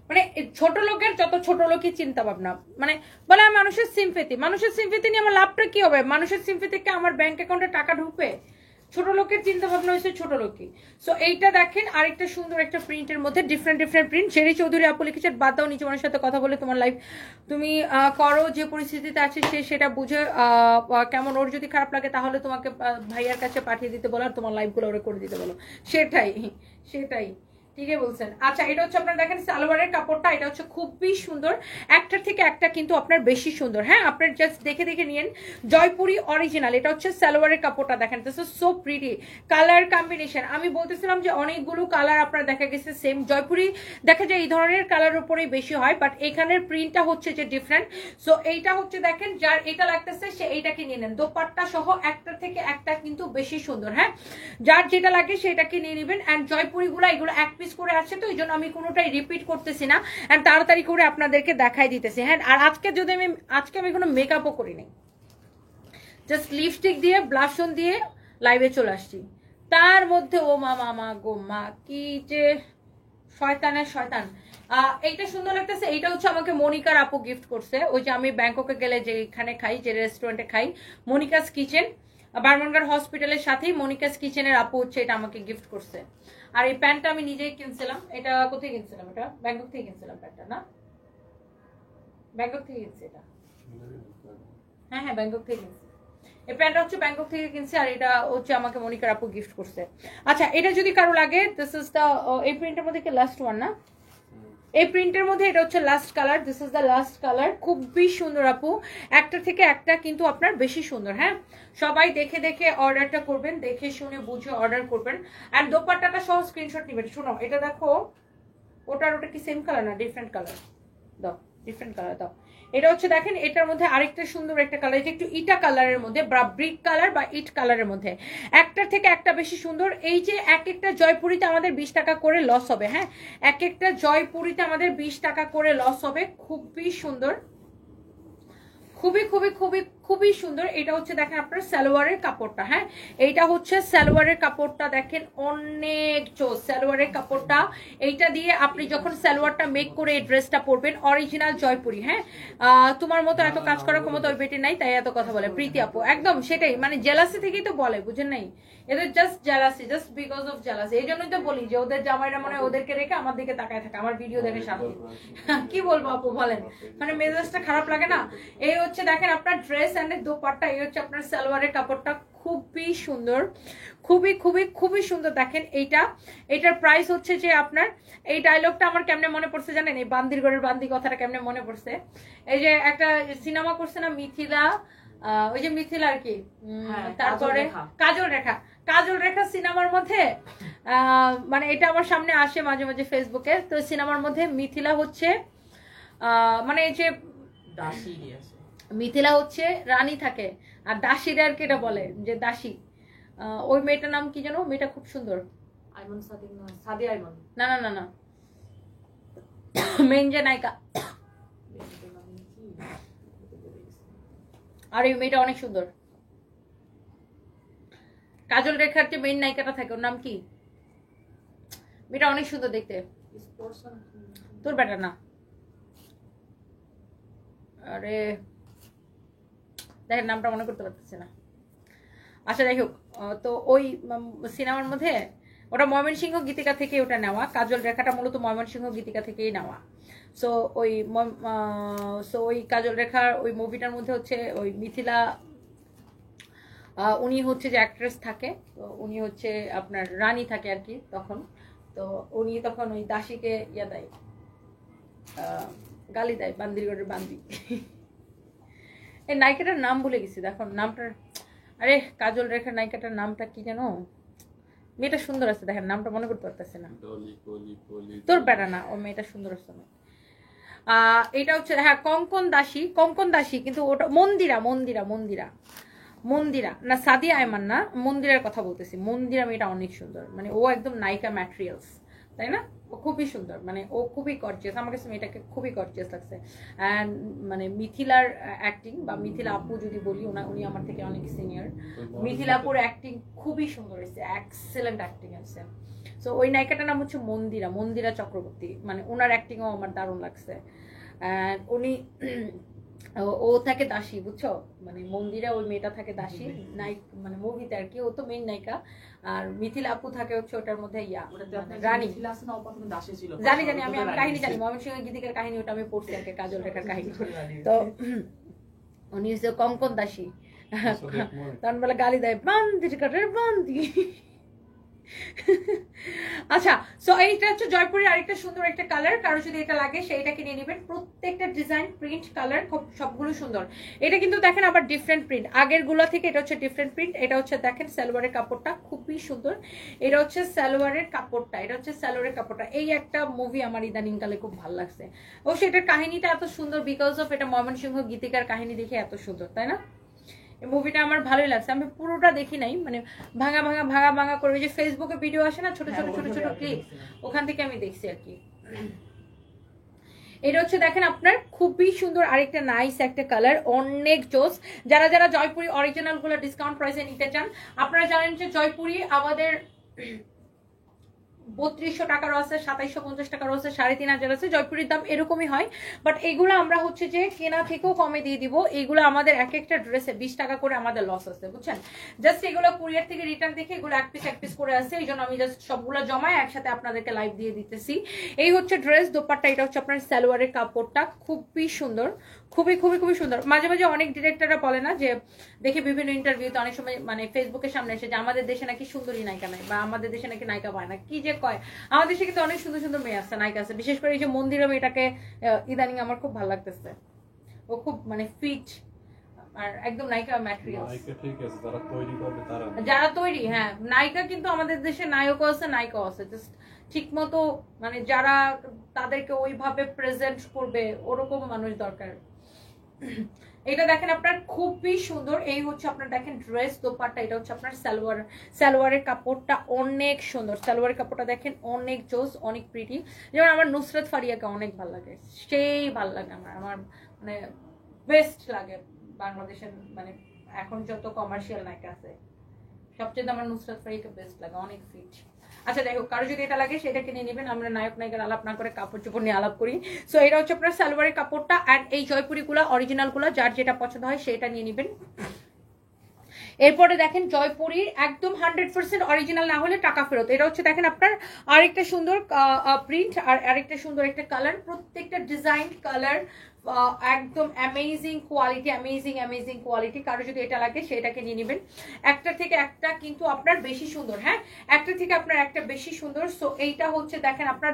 মানে ছোট লোকের যত ছোট লোকই চিন্তা ভাবনা, মানে বলে মানুষের সিম্পেথি নিয়ে আমার লাভটা কি হবে? মানুষের সিম্পেথিকে আমার ব্যাংক অ্যাকাউন্টে টাকা ঢুকবে? ছোট লোকের চিন্তা ভাবনা হয়েছে ছোট লোকই। সো এইটা দেখেন আরেকটা সুন্দর একটা প্রিন্টের মধ্যে, ডিফারেন্ট প্রিন্ট। শেরি চৌধুরী আপু লিখেছেন, বাদ দাও নিচে মানুষের সাথে কথা বলে তোমার লাইফ তুমি করো, যে পরিস্থিতিতে আছে সে সেটা বুঝে কেমন, ওর যদি খারাপ লাগে তাহলে তোমাকে ভাইয়ার কাছে পাঠিয়ে দিতে বলো, আর তোমার লাইফগুলো ওরে করে দিতে বলো। সেটাই ঠিকই বলছেন। আচ্ছা এটা হচ্ছে আপনার দেখেন সালোয়ারের কাপড়টা, এটা হচ্ছে খুবই সুন্দর, একটার থেকে একটা কিন্তু আপনার বেশি সুন্দর। হ্যাঁ, আপনার জাস্ট দেখে নিয়েন। জয়পুরি অরিজিনাল, এটা হচ্ছে সালোয়ারের কাপড়টা দেখেন, this is so pretty. Colour combination আমি বলতেছিলাম যে অনেকগুলো কালার আপনার দেখা গেছে সেম। জয়পুরি দেখা যায় এই ধরনের কালার উপরেই বেশি হয়, বাট এখানের প্রিন্টটা হচ্ছে যে ডিফারেন্ট। সো এইটা হচ্ছে দেখেন যার এটা লাগতেছে সে এইটাকে নিয়ে নেন, দোপাট্টা সহ একটার থেকে একটা কিন্তু বেশি সুন্দর। হ্যাঁ, যার যেটা লাগে সেটাকে নিয়ে নেবেন। অ্যান্ড জয়পুরিগুলো এগুলো এক পিস করে আছে, তো এই জন্য আমি কোনোটাই রিপিট করতেছি না, এন্ড তাড়াতাড়ি করে আপনাদেরকে দেখাই দিতেছি। হ্যাঁ, আর আজকে আমি কোনো মেকআপও করি নাই, জাস্ট লিপস্টিক দিয়ে ব্লাশন দিয়ে লাইভে চলে আসছি। তার মধ্যে ও মা গো মা, কি যে শয়তান। এইটা সুন্দর লাগতেছে। এইটা হচ্ছে আমাকে মনিকার আপু গিফট করছে, ওই যে আমি ব্যাংককে গেলে যেখানে খাই, যে রেস্টুরেন্টে খাই, মনিকাস কিচেন, বারমানগার হসপিটালের সাথেই মনিকাস কিচেনের আপু হচ্ছে এটা আমাকে গিফট করছে। আর এই প্যান্টটা আমি নিজেই কিনছিলাম। এটা কোথায় কিনছিলাম? এটা ব্যাংকক থেকে কিনছিলাম প্যান্টটা, না ব্যাংকক থেকে কিনছি এটা। হ্যাঁ ব্যাংকক থেকে কিনছি। এই প্যান্টটা হচ্ছে ব্যাংকক থেকে কিনছি, আর এটা হচ্ছে আমাকে মনিকার আপু গিফট করছে। আচ্ছা এটা যদি কারো লাগে, দিস ইজ দ্য, এই প্রিন্টের মধ্যে কি লাস্ট ওয়ান না? এই প্রিন্টের মধ্যে এটা হচ্ছে last colour, this is the last colour. খুবই সুন্দর আপু, একটা থেকে একটা কিন্তু আপনার বেশি সুন্দর। হ্যাঁ, সবাই দেখে অর্ডারটা করবেন, দেখে শুনে বুঝে অর্ডার করবেন। অ্যান্ড দোপাট্টাটা সহ স্ক্রিনশট নেবেন। শোনো এটা দেখো, ওটা কি সেম কালার না ডিফারেন্ট কালার? দাও ডিফারেন্ট কালার দাও। এটা হচ্ছে দেখেন এটার মধ্যে আরেকটা সুন্দর একটা কালার, এটা একটু ইটা কালারের মধ্যে, ব্রিক কালার বা ইট কালারের মধ্যে, একটার থেকে একটা বেশি সুন্দর। এই যে এক একটা জয়পুরিতে আমাদের 20 টাকা করে লস হবে। হ্যাঁ, এক একটা জয়পুরিতে আমাদের 20 টাকা করে লস হবে। খুবই সুন্দর, খুবই সুন্দর। এটা হচ্ছে দেখেন আপনার সালোয়ারের কাপড়টা। হ্যাঁ, এইটা হচ্ছে সালোয়ারের কাপড়টা, দেখেন অনেক জোস সালোয়ারের কাপড়টা। এইটা দিয়ে আপনি যখন সালোয়ারটা মেক করে এই ড্রেসটা পরবেন, অরিজিনাল জয়পুরি। হ্যাঁ, তোমার মতো এত কাজ করার ক্ষমতা ওই বেটি নাই, তাই এত কথা বলে প্রীতি আপু। একদম সেটাই, মানে জেলাসি থেকেই তো বলে, বুঝেন নাই? এদের just jealousy, just because of jealousy. এই জন্যই তো বলি যে ওদের জামাইরা মনে হয় ওদেরকে রেখে আমার দিকে তাকায় থাকে, আমার ভিডিও দেখে শান্তি। কি বলবো আপু বলেন, মানে মেজাজটা খারাপ লাগে না? এই হচ্ছে দেখেন আপনার ড্রেস স্যান্ডের দোপাট্টা, এই হচ্ছে আপনার সালোয়ারের কাপড়টা, খুবই সুন্দর, খুবই খুবই খুবই সুন্দর। দেখেন এইটার প্রাইস হচ্ছে যে আপনার, এই ডায়লগটা আমার কেমনে মনে পড়ছে জানেন, এই বান্দিরগড়ের বান্দি কথাটা কেমনে মনে পড়ছে, এই যে একটা সিনেমা করছে না মিথিলা, ওই যে মিথিলা আর কি, তারপরে কাজল রেখা সিনেমার মধ্যে, মানে এটা আমার সামনে আসে মাঝে মাঝে ফেসবুকে। তো সিনেমার মধ্যে মিথিলা হচ্ছে মানে এই যে মিথিলা হচ্ছে রানী থাকে, আর দাসীরা আর কি এটা বলে যে দাসী, ওই মেয়েটার নাম কি জানো, মেয়েটা খুব সুন্দর, না না না না, মেন যে নায়িকা, আর এই মেয়েটা অনেক সুন্দর, কাজল রেখার যে মেইন নায়িকাটা থাকে ওর নাম কি, মেয়েটা অনেক সুন্দর দেখতে, তোর বেটা না, আরে দেখেন নামটা মনে করতে পারতেছি না। আচ্ছা যাই হোক, তো ওই সিনেমার মধ্যে ওটা ময়মনসিংহ গীতিকা থেকে ওটা নেওয়া, কাজল রেখাটা মূলত ময়মনসিংহ গীতিকা থেকেই নেওয়া। সো ওই কাজল রেখার ওই মুভিটার মধ্যে হচ্ছে ওই মিথিলা, উনি হচ্ছে যে অ্যাক্ট্রেস থাকে, তো উনি হচ্ছে আপনার রানী থাকে আর কি তখন, তো উনি তখন ওই দাসীকে ইয়া দেয়, গালি দেয়, বান্দিরগড়ের বান্দি। এই নায়িকাটার নাম ভুলে গেছি, দেখো নামটার, আরে কাজল রেখার নায়িকাটার নামটা কি জানো, মেয়েটা সুন্দর আছে, দেখেন নামটা মনে করতে পারতেছে না, তোর বেটা না, ও মেয়েটা সুন্দর আছে। এটা হচ্ছে হ্যাঁ কঙ্কন দাসী, কিন্তু ওটা মন্দিরা না, সাদিয়া আয়মান না, মন্দিরার কথা বলতেছি, মন্দিরা মেয়েটা অনেক সুন্দর, মানে ও একদম নায়িকা ম্যাটেরিয়ালস, তাই না, ও খুবই সুন্দর, মানে ও খুবই গর্জিয়াস, আমার কাছে মেয়েটাকে খুবই গর্জিয়াস লাগছে। অ্যান্ড মানে মিথিলার অ্যাক্টিং, বা মিথিলা আপু যদি বলি, উনি আমার থেকে অনেক সিনিয়র, মিথিলা আপুর অ্যাক্টিং খুবই সুন্দর হয়েছে, এক্সেলেন্ট অ্যাক্টিং আছে। সো ওই নায়িকাটার নাম হচ্ছে মন্দিরা চক্রবর্তী, মানে ওনার অ্যাক্টিংও আমার দারুণ লাগছে। অ্যান্ড উনি ও থাকে দাসী, বুঝছো, মানে মন্দিরে ওই মেয়েটা থাকে দাসী, মানে মুভিতে আর কি, ও তো মেইন নায়িকা, আর মিথিলা আপু থাকে হচ্ছে ওটার মধ্যে রানী। জানি আমি কাহিনী জানি, ময়মনসিংহ গীতিকার কাহিনী, ওটা আমি পড়ছি আর কি, কাজল রেখার কাহিনী। তো উনি হচ্ছে কঙ্কন দাসী, তখন বলে গালি দেয়, বান্দি। আচ্ছা, সো এইটা হচ্ছে জয়পুরের আরেকটা সুন্দর একটা কালার, কারো যদি এটা লাগে সেইটা কিনে নেবেন, প্রত্যেকটা ডিজাইন, প্রিন্ট, কালার সবগুলো সুন্দর। এটা কিন্তু দেখেন আবার ডিফারেন্ট প্রিন্ট, আগের গুলা থেকে এটা হচ্ছে ডিফারেন্ট প্রিন্ট। এটা হচ্ছে দেখেন সালোয়ারের কাপড়টা খুবই সুন্দর, এটা হচ্ছে সালোয়ারের কাপড়টা, এই একটা মুভি আমার ইদানিং কালে খুব ভালো লাগছে, অবশ্যই এটার কাহিনীটা এত সুন্দর, বিকজ অফ এটা ময়মনসিংহ গীতিকার কাহিনী দেখে এত সুন্দর, তাই না। এই মুভিটা আমার ভালোই লাগছে, আমি পুরোটা দেখি নাই, মানে ভাঙা করে, ওই যে ফেসবুকে ভিডিও আসে না ছোট ছোট ক্লিপ, ওখান থেকে আমি দেখছি আর কি। এটা হচ্ছে দেখেন আপনার খুবই সুন্দর আরেকটা নাইস একটা কালার, অনেক জোস। যারা জয়পুরি অরিজিনাল গুলো ডিসকাউন্ট প্রাইসে নিতে চান, আপনারা জানেন যে জয়পুরি আমাদের 3200 টাকারও আছে, 2750 টাকারও আছে, 3500 আছে, জয়পুরের দাম এরকমই হয়। বাট এগুলো আমরা হচ্ছে যে কেনা থেকেও কমে দিয়ে দিব, এগুলো আমাদের এক একটা ড্রেসে 20 টাকা করে আমাদের লস আছে, বুঝছেন। জাস্ট এগুলো কুরিয়ার থেকে রিটার্ন দেখে এগুলো এক পিস করে আছে, এই জন্য আমি জাস্ট সবগুলো জমায় একসাথে আপনাদেরকে লাইভ দিয়ে দিতেছি। এই হচ্ছে ড্রেস দোপাট্টা, এটা হচ্ছে আপনার সালোয়ারের কাপড়টা, খুবই সুন্দর, খুবই সুন্দর। মাঝে মাঝে অনেক ডিরেক্টররা বলে না যে, দেখি বিভিন্ন ইন্টারভিউতে অনেক সময় মানে ফেসবুকের সামনে এসে যে আমাদের দেশে নাকি সুন্দরী নায়িকা নাই, বা আমাদের দেশে নাকি নায়িকা পায় না, কি যে কয়। আমাদের দেশে কিন্তু অনেক সুন্দর সুন্দর মেয়ে আছে, নায়িকা আছে, বিশেষ করে এই যে মন্দিরা মেয়েটাকে ইদানিং আমার খুব ভালো লাগতেছে, ও খুব মানে ফিট আর একদম নায়িকা ম্যাটেরিয়াল, যারা তৈরি, হ্যাঁ নায়িকা, কিন্তু আমাদের দেশে নায়কও আছে নায়িকাও আছে, জাস্ট ঠিক মতো মানে যারা তাদেরকে ওইভাবে প্রেজেন্ট করবে ওরকম মানুষ দরকার। এটা দেখেন আপনার খুবই সুন্দর, এই হচ্ছে আপনার দেখেন ড্রেস দোপাট্টা, এটা হচ্ছে আপনার সালোয়ারের কাপড়টা অনেক সুন্দর, সালোয়ারের কাপড়টা দেখেন অনেক জোস, অনেক প্রিটি। যেমন আমার নুসরাত ফারিয়াকে অনেক ভালো লাগে, সেই ভালো লাগে আমার মানে বেস্ট লাগে বাংলাদেশের, মানে এখন যত কমার্শিয়াল নায়িকা আছে সবচেয়ে আমার নুসরাত ফারিয়াকে বেস্ট লাগে, অনেক ফিট। আচ্ছা যাই হোক, কারো যদি এটা লাগে সেটা কিনে নেবেন, আমরা নায়ক নায়িকার আলাপ না করে কাপড় চোপড় নিয়ে আলাপ করি। সো এটা হচ্ছে আপনার সালোয়ারের কাপড়টা, অ্যান্ড এই জয়পুরি গুলা অরিজিনাল গুলা যার যেটা পছন্দ হয় সেটা নিয়ে নেবেন। এরপরে দেখেন জয়পুরির একদম 100% অরিজিনাল না হলে টাকা ফেরত। এটা হচ্ছে দেখেন আপনার আরেকটা সুন্দর প্রিন্ট আর আরেকটা সুন্দর একটা কালার, প্রত্যেকটা ডিজাইন কালার একদম অ্যামেজিং কোয়ালিটি, অ্যামেজিং কোয়ালিটি। কারো যদি এটা লাগে সেটাকে নিয়ে নেবেন। একটা থেকে একটা কিন্তু আপনার বেশি সুন্দর, হ্যাঁ একটা থেকে আপনার একটা বেশি সুন্দর। সো এইটা হচ্ছে দেখেন আপনার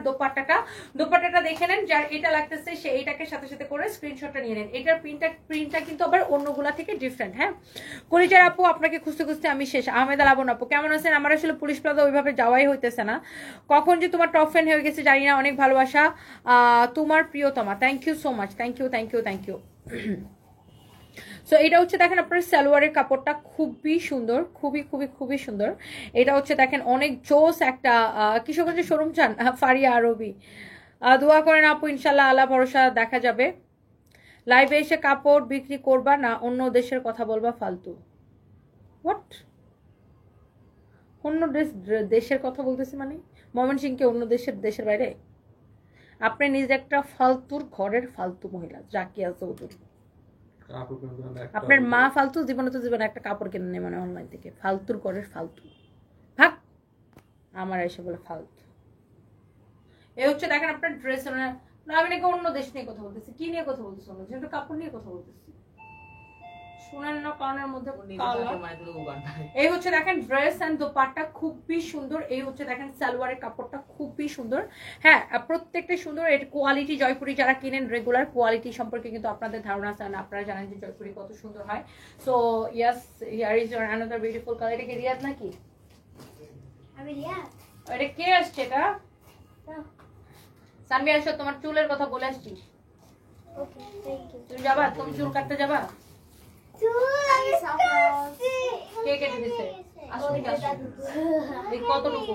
দোপাট্টাটা দেখে নেন, যার এটা লাগতেছে সে এইটাকে সাথে সাথে করে স্ক্রিনশটটা নিয়ে নেন। এটার প্রিন্টটা কিন্তু আবার অন্যগুলা থেকে ডিফারেন্ট। হ্যাঁ কলিজার আপু, আপনাকে খুঁজতে খুঁজতে আমি শেষ। আহমেদ আল আবন আপু কেমন আছেন? আমার আসলে পুলিশ প্লাজা ওইভাবে যাওয়াই হইতেছে না, কখন যে তোমার টপ ফ্যান হয়ে গেছে জানি না। অনেক ভালোবাসা তোমার প্রিয়তমা। Thank you so much, thank you. So এটা হচ্ছে দেখেন আপনার সালোয়ারের কাপড়টা খুবই সুন্দর, খুবই সুন্দর। এটা হচ্ছে দেখেন অনেক জোস একটা কিশোরগঞ্জের শোরুম চান ফারিয়া আরবি, দোয়া করেন আপু, ইনশাল্লাহ আল্লাহ ভরসা দেখা যাবে। লাইভে এসে কাপড় বিক্রি করবা না অন্য দেশের কথা বলবা ফালতু? হোয়াট? অন্য দেশের কথা বলতেছি মানে ময়মনসিংহকে অন্য দেশের বাইরে? আপনি নিজে একটা ফালতুর ঘরের ফালতু মহিলা জাকিয়া চৌধুরী। আপনার মা ফালতু, জীবনে তো জীবনে একটা কাপড় কিনে নেই মানে অনলাইন থেকে। ফালতুর ঘরের ফালতু, ভাগ। আমার এসে বলে ফালতু। এ হচ্ছে দেখেন আপনার ড্রেস। না আমি নাকি অন্য দেশ নিয়ে কথা বলতেছি। কি নিয়ে কথা বলতেছি? অন্য যেহেতু কাপড় নিয়ে কথা বলতেছি। শুনেন না কানের মধ্যে এই হচ্ছে দেখেন ড্রেস এন্ড দোপাট্টা খুবই সুন্দর। এই হচ্ছে দেখেন সালোয়ারের কাপড়টা খুবই সুন্দর। হ্যাঁ প্রত্যেকটা সুন্দর। এর কোয়ালিটি জয়পুরি যারা কিনেন রেগুলার কোয়ালিটি সম্পর্কে কিন্তু আপনাদের ধারণা আছে না, আপনারা জানেন যে জয়পুরি কত সুন্দর হয়। So yes here is your another beautiful colour. এটা কি রিয়াদ নাকি? আমি রিয়াদ। এটা কে আসছে? এটা সানবি আসো, তোমার চুলের কথা বলে আসছি। Okay thank you. তুমি যাবা? তুমি চুল কাটতে যাবা? কে কেটে দিছে? আসলে কতটুকু?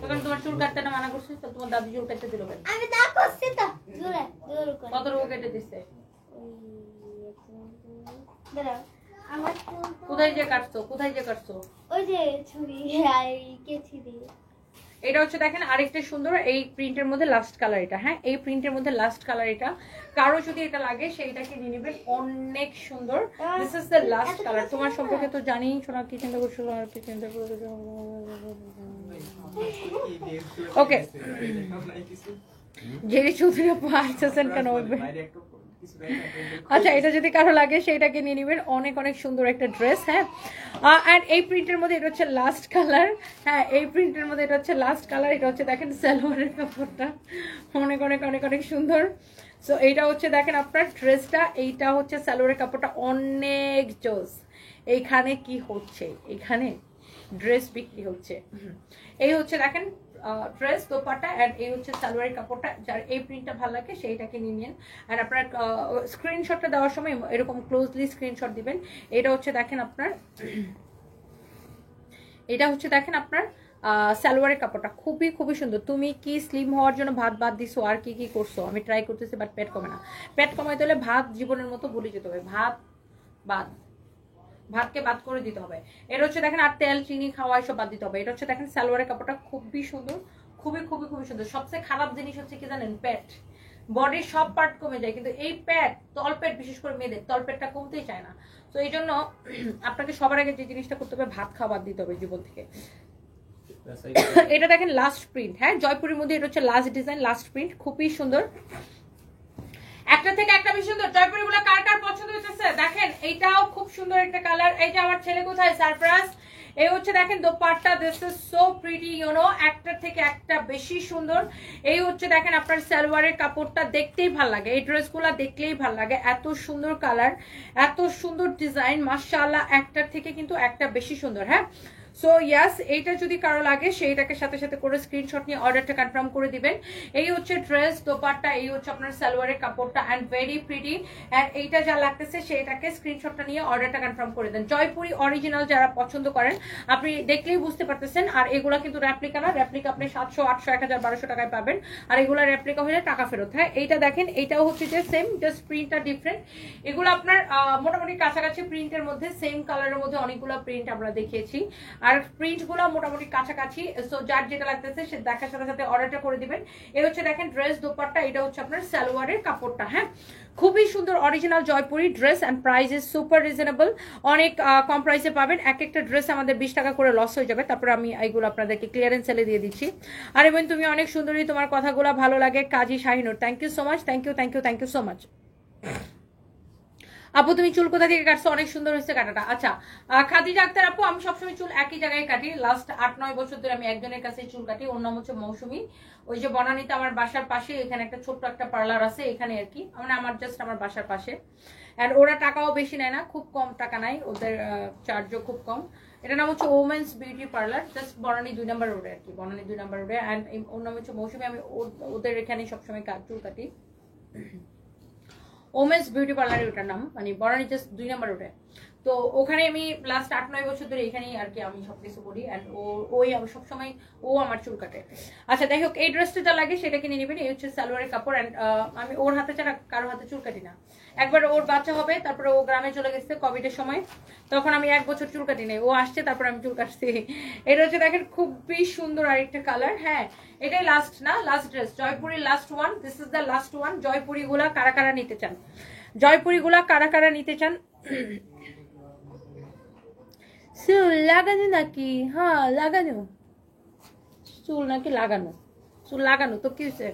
তখন তোমার চুল কাটতে না মানা করছিস তো তোমার দাদি চুল কাটতে দিল কেন? আমি তা করছি তো জোরে জোরে করে। কতটুকু কেটে দিছে? দাঁড়াও আমার কোথায় যে কাটছো? ওই যে ছুরি আর কেচি দিয়ে। এটা হচ্ছে দেখেন আরেকটা সুন্দর এই প্রিন্টের মধ্যে লাস্ট কালার এটা। হ্যাঁ এই প্রিন্টের মধ্যে লাস্ট কালার এটা। কারো যদি এটা লাগে সেইটাকে নিয়ে নেবেন, অনেক সুন্দর। This is the last colour. তোমার সম্পর্কে তো জানি শোনা, কি চিন্তা করছিল আর কি চিন্তা করছিল। ওকে জেরি চৌধুরী পাচ্ছেন কেন? আচ্ছা এটা যদি কারো লাগে সেইটাকে নিয়ে নেবেন, অনেক সুন্দর একটা ড্রেস। হ্যাঁ অ্যান্ড এই প্রিন্টের মধ্যে এটা হচ্ছে লাস্ট কালার। হ্যাঁ এই প্রিন্টের মধ্যে এটা হচ্ছে লাস্ট কালার। এটা হচ্ছে দেখেন সালোয়ারের কাপড়টা অনেক সুন্দর। সো এইটা হচ্ছে দেখেন আপনার ড্রেসটা, এইটা হচ্ছে সালোয়ারের কাপড়টা অনেক জোস। এইখানে কি হচ্ছে? এখানে ড্রেস বিক্রি হচ্ছে। এই হচ্ছে দেখেন ড্রেস দোপাট্টা এন্ড এই হচ্ছে সালোয়ারের কাপড়টা। যার এই প্রিন্টটা ভালো লাগে সেইটাকে নিয়ে নিন। আর আপনার স্ক্রিনশটটা দেওয়ার সময় এরকম ক্লোজলি স্ক্রিনশট দিবেন। এটা হচ্ছে দেখেন আপনার সালোয়ারের কাপড়টা খুবই সুন্দর। তুমি কি স্লিম হওয়ার জন্য ভাত বাদ দিছো আর কি করছো? আমি ট্রাই করতেছি বাট পেট কমে না। পেট কমাইতে হলে ভাত জীবনের মতো ভুলে যেতে হবে। ভাতকে বাদ করে দিতে হবে। এটা হচ্ছে দেখেন আর তেল চিনি খাওয়া এসব বাদ দিতে হবে। এটা হচ্ছে দেখেন সালোয়ারের কাপড়টা খুবই সুন্দর, খুবই সুন্দর। সবচেয়ে খারাপ জিনিস হচ্ছে কি জানেন? পেট। বডির সব পার্ট কমে যায় কিন্তু এই পেট, তলপেট, বিশেষ করে মেয়েদের তলপেটটা কমতেই চায় না। তো এই জন্য আপনাকে সবার আগে যে জিনিসটা করতে হবে ভাত খাওয়া বাদ দিতে হবে জীবন থেকে। এটা দেখেন লাস্ট প্রিন্ট। হ্যাঁ জয়পুরের মধ্যে এটা হচ্ছে লাস্ট ডিজাইন, লাস্ট প্রিন্ট, খুবই সুন্দর। একটা থেকে একটা বেশি সুন্দর। জয়পুরি গুলো কার কার পছন্দ হয়েছে দেখেন। এইটাও খুব সুন্দর একটা কালার। এই যে আমার ছেলে কোথায়? সারপ্রাইজ। এই হচ্ছে দেখেন dupatta, this is so pretty একটার থেকে একটা বেশি সুন্দর। এই হচ্ছে দেখেন আপনার সালোয়ারের কাপড়টা দেখতেই ভাল লাগে, এই ড্রেসগুলো দেখলেই ভাল লাগে। এত সুন্দর কালার, এত সুন্দর ডিজাইন, মাশাআল্লাহ। একটার থেকে কিন্তু একটা বেশি সুন্দর। হ্যাঁ সো ইয়াস এইটা যদি কারো লাগে সেইটাকে সাথে সাথে করে স্ক্রিনশট নিয়ে অর্ডারটা কনফার্ম করে দিবেন। এই হচ্ছে ড্রেস দোপাট্টা, এই হচ্ছে আপনার সালোয়ারের কাপড়টা এন্ড ভেরি প্রিটি। এন্ড এইটা যা লাগতেছে সেইটাকে স্ক্রিনশটটা নিয়ে অর্ডারটা কনফার্ম করে দেন। জয়পুরি অরিজিনাল যারা পছন্দ করেন আপনি দেখলেই বুঝতে পারতেছেন। আর এগুলা কিন্তু রেপ্লিকা না, রেপ্লিকা আপনি 700, 800, 1000, 1200 টাকায় পাবেন। আর এগুলা রেপ্লিকা হলে টাকা ফেরত। হ্যাঁ এইটা দেখেন, এইটাও হচ্ছে যে সেম, জাস্ট প্রিন্টটা ডিফারেন্ট। এগুলো আপনার মোটামুটি কাছাকাছি প্রিন্টের মধ্যে, সেম কালারের মধ্যে অনেকগুলো প্রিন্ট আমরা দেখিয়েছি। আর প্রিন্টগুলো মোটামুটি কাছাকাছি। সো যার যেটা লাগতেছে সে দেখার সাথে সাথে অর্ডারটা করে দিবেন। এই হচ্ছে দেখেন ড্রেস দোপাট্টা, এটা হচ্ছে আপনার সালোয়ারের কাপড়টা। হ্যাঁ, খুবই সুন্দর original Jaipuri dress and price is super reasonable. অনেক কম প্রাইসে পাবেন। এক একটা ড্রেস আমাদের 20 টাকা করে লস হয়ে যাবে, তারপরে আমি এইগুলো আপনাদেরকে ক্লিয়ারেন্স সেলে দিয়ে দিচ্ছি। আর এবং তুমি অনেক সুন্দরী, তোমার কথাগুলো ভালো লাগে। Kazi Shahinur, thank you so much, thank you thank you thank you so much. আপু তুমি চুল কোথা থেকে কাটছো? অনেক সুন্দর হয়েছে কাটাটা। আচ্ছা খাদিজা আক্তার আপু, আমি সবসময় চুল একই জায়গায় কাটি। লাস্ট 8-9 বছর ধরে আমি একজনের কাছে চুল কাটি। ওর নাম হচ্ছে মৌসুমী। ওই যে বনানীতে আমার বাসার পাশে এখানে একটা ছোট্ট একটা পার্লার আছে, এখানে আর কি, মানে আমার জাস্ট আমার বাসার পাশে। অ্যান্ড ওরা টাকাও বেশি নেয় না, খুব কম টাকা নেয়, ওদের চার্জও খুব কম। এটার নাম হচ্ছে women's beauty parlour, just Banani 2 নম্বর রোডে আর কি, বনানী 2 নম্বর রোডে। অ্যান্ড ওর নাম হচ্ছে মৌসুমী। আমি ওদের এখানে সবসময় চুল কাটি। ওমেন্স বিউটি পার্লারে ওটার নাম, মানে বনানী জাস্ট 2 নম্বর রোডে। তো ওখানে আমি লাস্ট 8-9 বছর ধরে এখানেই আর কি আমি সবকিছু করি। অ্যান্ড ওই সবসময় ও আমার চুল কাটে। আচ্ছা যাই হোক, এই ড্রেসটা যা লাগে সেটা কিনে নেবেন। এই হচ্ছে সালোয়ারের কাপড়। অ্যান্ড আমি ওর হাতে ছাড়া কারো হাতে চুল কাটি না। একবার ওর বাচ্চা হবে, তারপরে ও গ্রামে চলে গেছে কোভিডের সময়, তখন আমি 1 বছর চুল কাটি নাই। ও আসছে তারপর আমি চুল কাটছি। এটা হচ্ছে দেখেন খুবই সুন্দর আরেকটা কালার। হ্যাঁ, এটাই লাস্ট না, লাস্ট ড্রেস, জয়পুরের last one. This is the last one. Jaipuri গুলা কারা কারা নিতে চান? জয়পুরি গুলা কারা কারা নিতে চান? চুল লাগানো নাকি? হ্যাঁ লাগানো, চুল নাকি লাগানো? চুল লাগানো তো কি হয়েছে?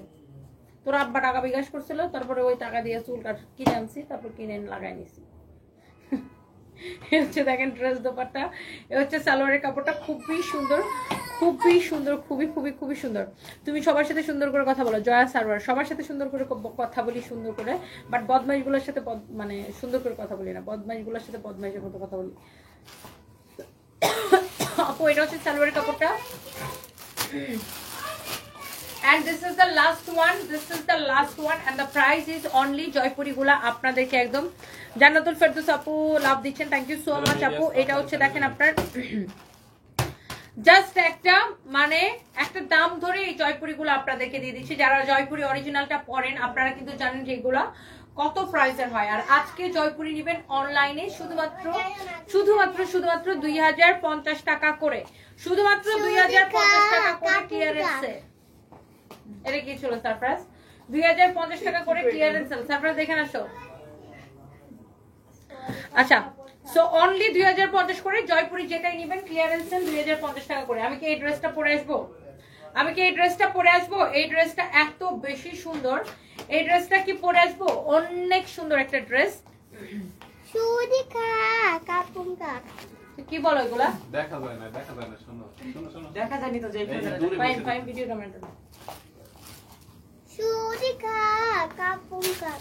তোর আব্বা টাকা বিকাশ করছিল, তারপরে ওই টাকা দিয়ে চুল কিনে আনছি, তারপর কিনে লাগাই নিছি। হচ্ছে দেখেন ড্রেস দোপাট্টা, এ হচ্ছে সালোয়ারের কাপড়টা। খুবই সুন্দর, খুবই সুন্দর, খুবই খুবই খুবই সুন্দর। তুমি সবার সাথে সুন্দর করে কথা বলো জয়া সারোয়ার। সবার সাথে সুন্দর করে কথা বলি, সুন্দর করে, বাট বদমাইশগুলোর সাথে মানে সুন্দর করে কথা বলি না, বদমাইশগুলোর সাথে বদমাইশের মতো কথা বলি। আপু এটা হচ্ছে সালোয়ারের কাপড়টা। And this is the last one, this is the last one and the price is only Jaipuri গুলা আপনাদেরকে একদম জান্নাতুল ফেরদৌস আপু লাভ দিচ্ছেন, থ্যাংক ইউ সো মাচ আপু। এটা হচ্ছে দেখেন আপনার জাস্ট একটা মানে একটা দাম ধরে এই জয়পুরি গুলো আপনাদেরকে দিয়ে দিচ্ছি। যারা জয়পুরি অরিজিনালটা পরেন আপনারা কিন্তু জানেন যে এগুলা কত প্রাইসের হয়। আর আজকে জয়পুরি নেবেন অনলাইনে শুধুমাত্র শুধুমাত্র শুধুমাত্র 2050 টাকা করে, শুধুমাত্র 2050 টাকা করে ক্লিয়ারেন্সে। এটা কি ছিল সারপ্রাইজ? 2050 টাকা করে ক্লিয়ারেন্স সেল। সারপ্রাইজ দেখেন আসো। আচ্ছা সো অনলি 2050 করে জয়পুরি যেটাই নেবেন ক্লিয়ারেন্স সেল 2050 টাকা করে। আমি কি এই ড্রেসটা পরে আসবো? আমি কি এই ড্রেসটা পরে আসবো? এই ড্রেসটা এত বেশি সুন্দর। এই ড্রেসটা কি পরে আসবো? অনেক সুন্দর একটা ড্রেস। সুদিকা কাপুঙ্কা কি বলো এগুলা? দেখা যায় না, দেখা যায় না, শোনো শোনো শোনো, দেখা যায়নি তো যে ফাইন ফাইন ভিডিও কমেন্ট। সুদিকা কাপুঙ্কা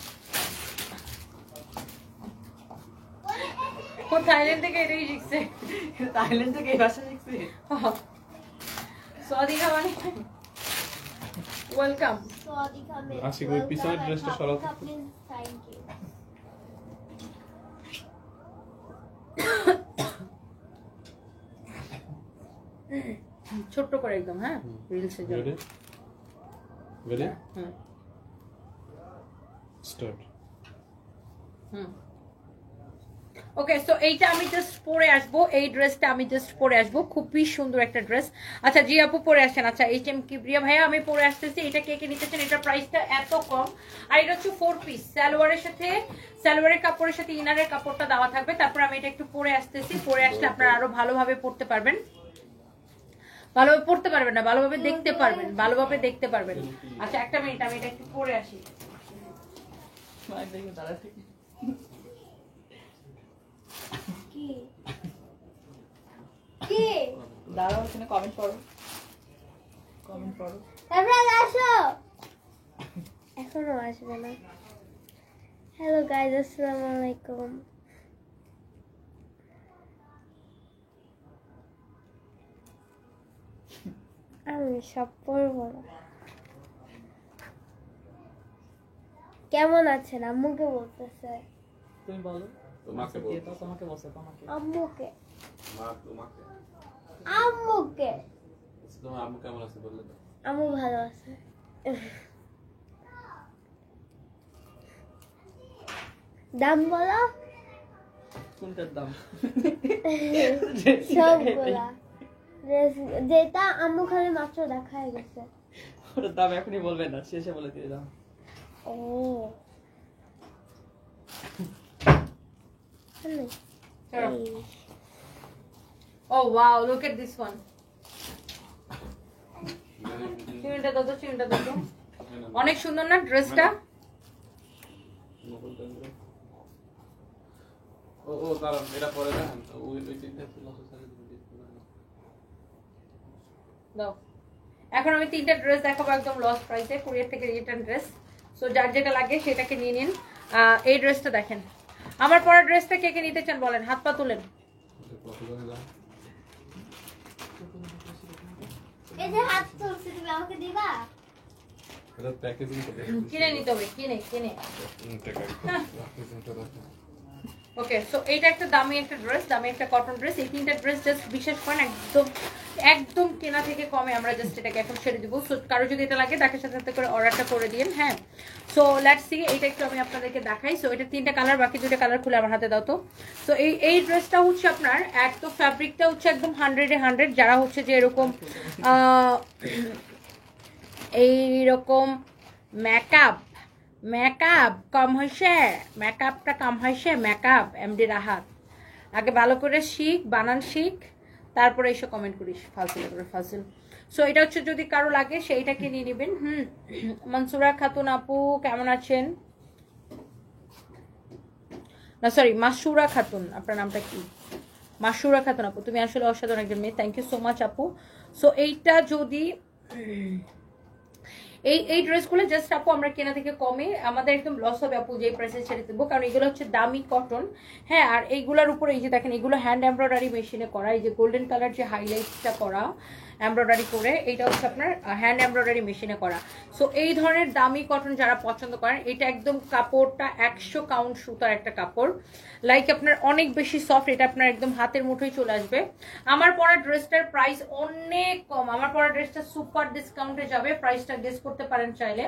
ও থাইল্যান্ড থেকে এটাই শিখছে। থাইল্যান্ড থেকে এই ভাষা শিখছি। সদিকা মানে ওয়েলকাম। সুদিকা মে আশিক ওই পিছনের ড্রেসটা সরাও। Thank you. ছোট্ট করে একদম, হ্যাঁ রিলসের জন্য। Ready ready hmm start. Hmm okay so এইটা আমি জাস্ট পরে আসবো, এই ড্রেসটা আমি জাস্ট পরে আসবো, খুবই সুন্দর একটা ড্রেস। আচ্ছা জি আপু পরে আসেন। আচ্ছা এইচ এম কিবরিয়া ভাইয়া আমি পরে আসতেছি। এটা কে কে নিতেছেন? এটার প্রাইসটা এত কম। আর এটা হচ্ছে 4 পিস, সালোয়ারের সাথে সালোয়ারের কাপড়ের সাথে ইনারের কাপড়টা দেওয়া থাকবে। তারপর আমি এটা একটু পরে আসতেছি, পরে আসলে আপনারা আরো ভালোভাবে পড়তে পারবেন। ভালোভাবে পড়তে পারবেন না, ভালোভাবে দেখতে পারবেন, ভালোভাবে দেখতে পারবেন। আচ্ছা একটা মিনিট আমি এটা একটু পরে আসি। কি কি দাঁড়াও, ওখানে কমেন্ট করো, কমেন্ট করো। তারপরে আসো। এখনো আসবে না। হ্যালো গাইস, আসসালামু আলাইকুম। আমি সব পড়বো না। কেমন আছেন? আম্মুকে বলতেছে। তুমি বলো। তোমাকে কে বলতে তো তোমাকে বলছে, তোমাকে। আম্মুকে মা তোমাকে। আম্মুকে। তোমার আম্মু কেমন আছে বললে তো? আম্মু ভালো আছে। দাম বলো। কোনটার দাম? সবগুলা ড্রেস যেটা আম্মু খালি মাত্র দেখায় গেছে। ওটার দাম এখনই বলবেন না, শেষে বলে দিয়ে দাও। ও হ্যালো। চলো। Oh wow, look at this one. চিমটা দাও তো, চিমটা দাও তো। অনেক সুন্দর না ড্রেসটা? ও ও দাঁড়ান, এটা পরে দেন। ওই তিনটা ছিল দাও। এখন আমি তিনটা ড্রেস দেখাবো একদম লস প্রাইসে, কুরিয়ার থেকে রিটার্ন ড্রেস। সো যার যেটা লাগে সেটাকে নিয়ে নিন। এই ড্রেসটা দেখেন, আমার পরা ড্রেসটা কে কে নিতে চান বলেন, হাত পা তুলেন। এই যে হাত তুলছি, তুমি আমাকে দিবা? এটা প্যাকেজিং করে কিনে নিতে হবে, কিনে কিনে। টাকা ওকে, সো এইটা একটা দামি একটা ড্রেস, দামি একটা কটন ড্রেস। এই তিনটা ড্রেস জাস্ট বিশেষ করেন একদম একদম কেনা থেকে কমে আমরা জাস্ট এটাকে এখন ছেড়ে দিব। সো কারো যদি এটা লাগে তাকে সাথে সাথে করে অর্ডারটা করে দিন। হ্যাঁ, সো লেটস সি, এইটা একটু আমি আপনাদেরকে দেখাই। সো এটা তিনটা কালার, বাকি দুটো কালার খুলে আমার হাতে দাও তো। সো এই ড্রেসটা হচ্ছে আপনার একদম ফ্যাব্রিকটা হচ্ছে একদম 100-এ 100। যারা হচ্ছে যে এরকম এইরকম মেকআপ কম হয়েছে, মেকআপটা কম হয়েছে, মেকআপ এমডি রাহাত আগে ভালো করে শিখ, বানান শিখ, তারপরে এসে কমেন্ট করিস ফালসিল করে ফালসিল। সো এটা হচ্ছে যদি কারো লাগে সেইটাকে নিয়ে নেবেন। মনসুরা খাতুন আপু কেমন আছেন? না সরি, মাসুরা খাতুন, আপনার নামটা কি? মাসুরা খাতুন আপু, তুমি আসলে অসাধারণ একজন মেয়ে, থ্যাংক ইউ সো মাচ আপু। সো এইটা যদি এই ড্রেসগুলো জাস্ট আপু আমরা কেনা থেকে কমে, আমাদের একদম লস হবে আপু যে প্রাইসে ছেড়ে দেবো, কারণ এগুলো হচ্ছে দামি কটন। হ্যাঁ, আর এইগুলোর উপরে এই যে দেখেন, এগুলো হ্যান্ড এমব্রয়ডারি মেশিনে করা, এই যে গোল্ডেন কালার যে হাইলাইটসটা করা এমব্রয়ডারি করে, এইটা হচ্ছে আপনার হ্যান্ড এমব্রয়ডারি মেশিনে করা। সো এই ধরনের দামি কটন যারা পছন্দ করেন, এটা একদম কাপড়টা 100 কাউন্ট সুতার একটা কাপড়, লাইক আপনার অনেক বেশি সফট, এটা আপনার একদম হাতের মুঠোয় চলে আসবে। আমার পরা ড্রেসটার প্রাইস অনেক কম, আমার পরা ড্রেসটা সুপার ডিসকাউন্টে যাবে, প্রাইসটা গেস করতে পারেন চাইলে।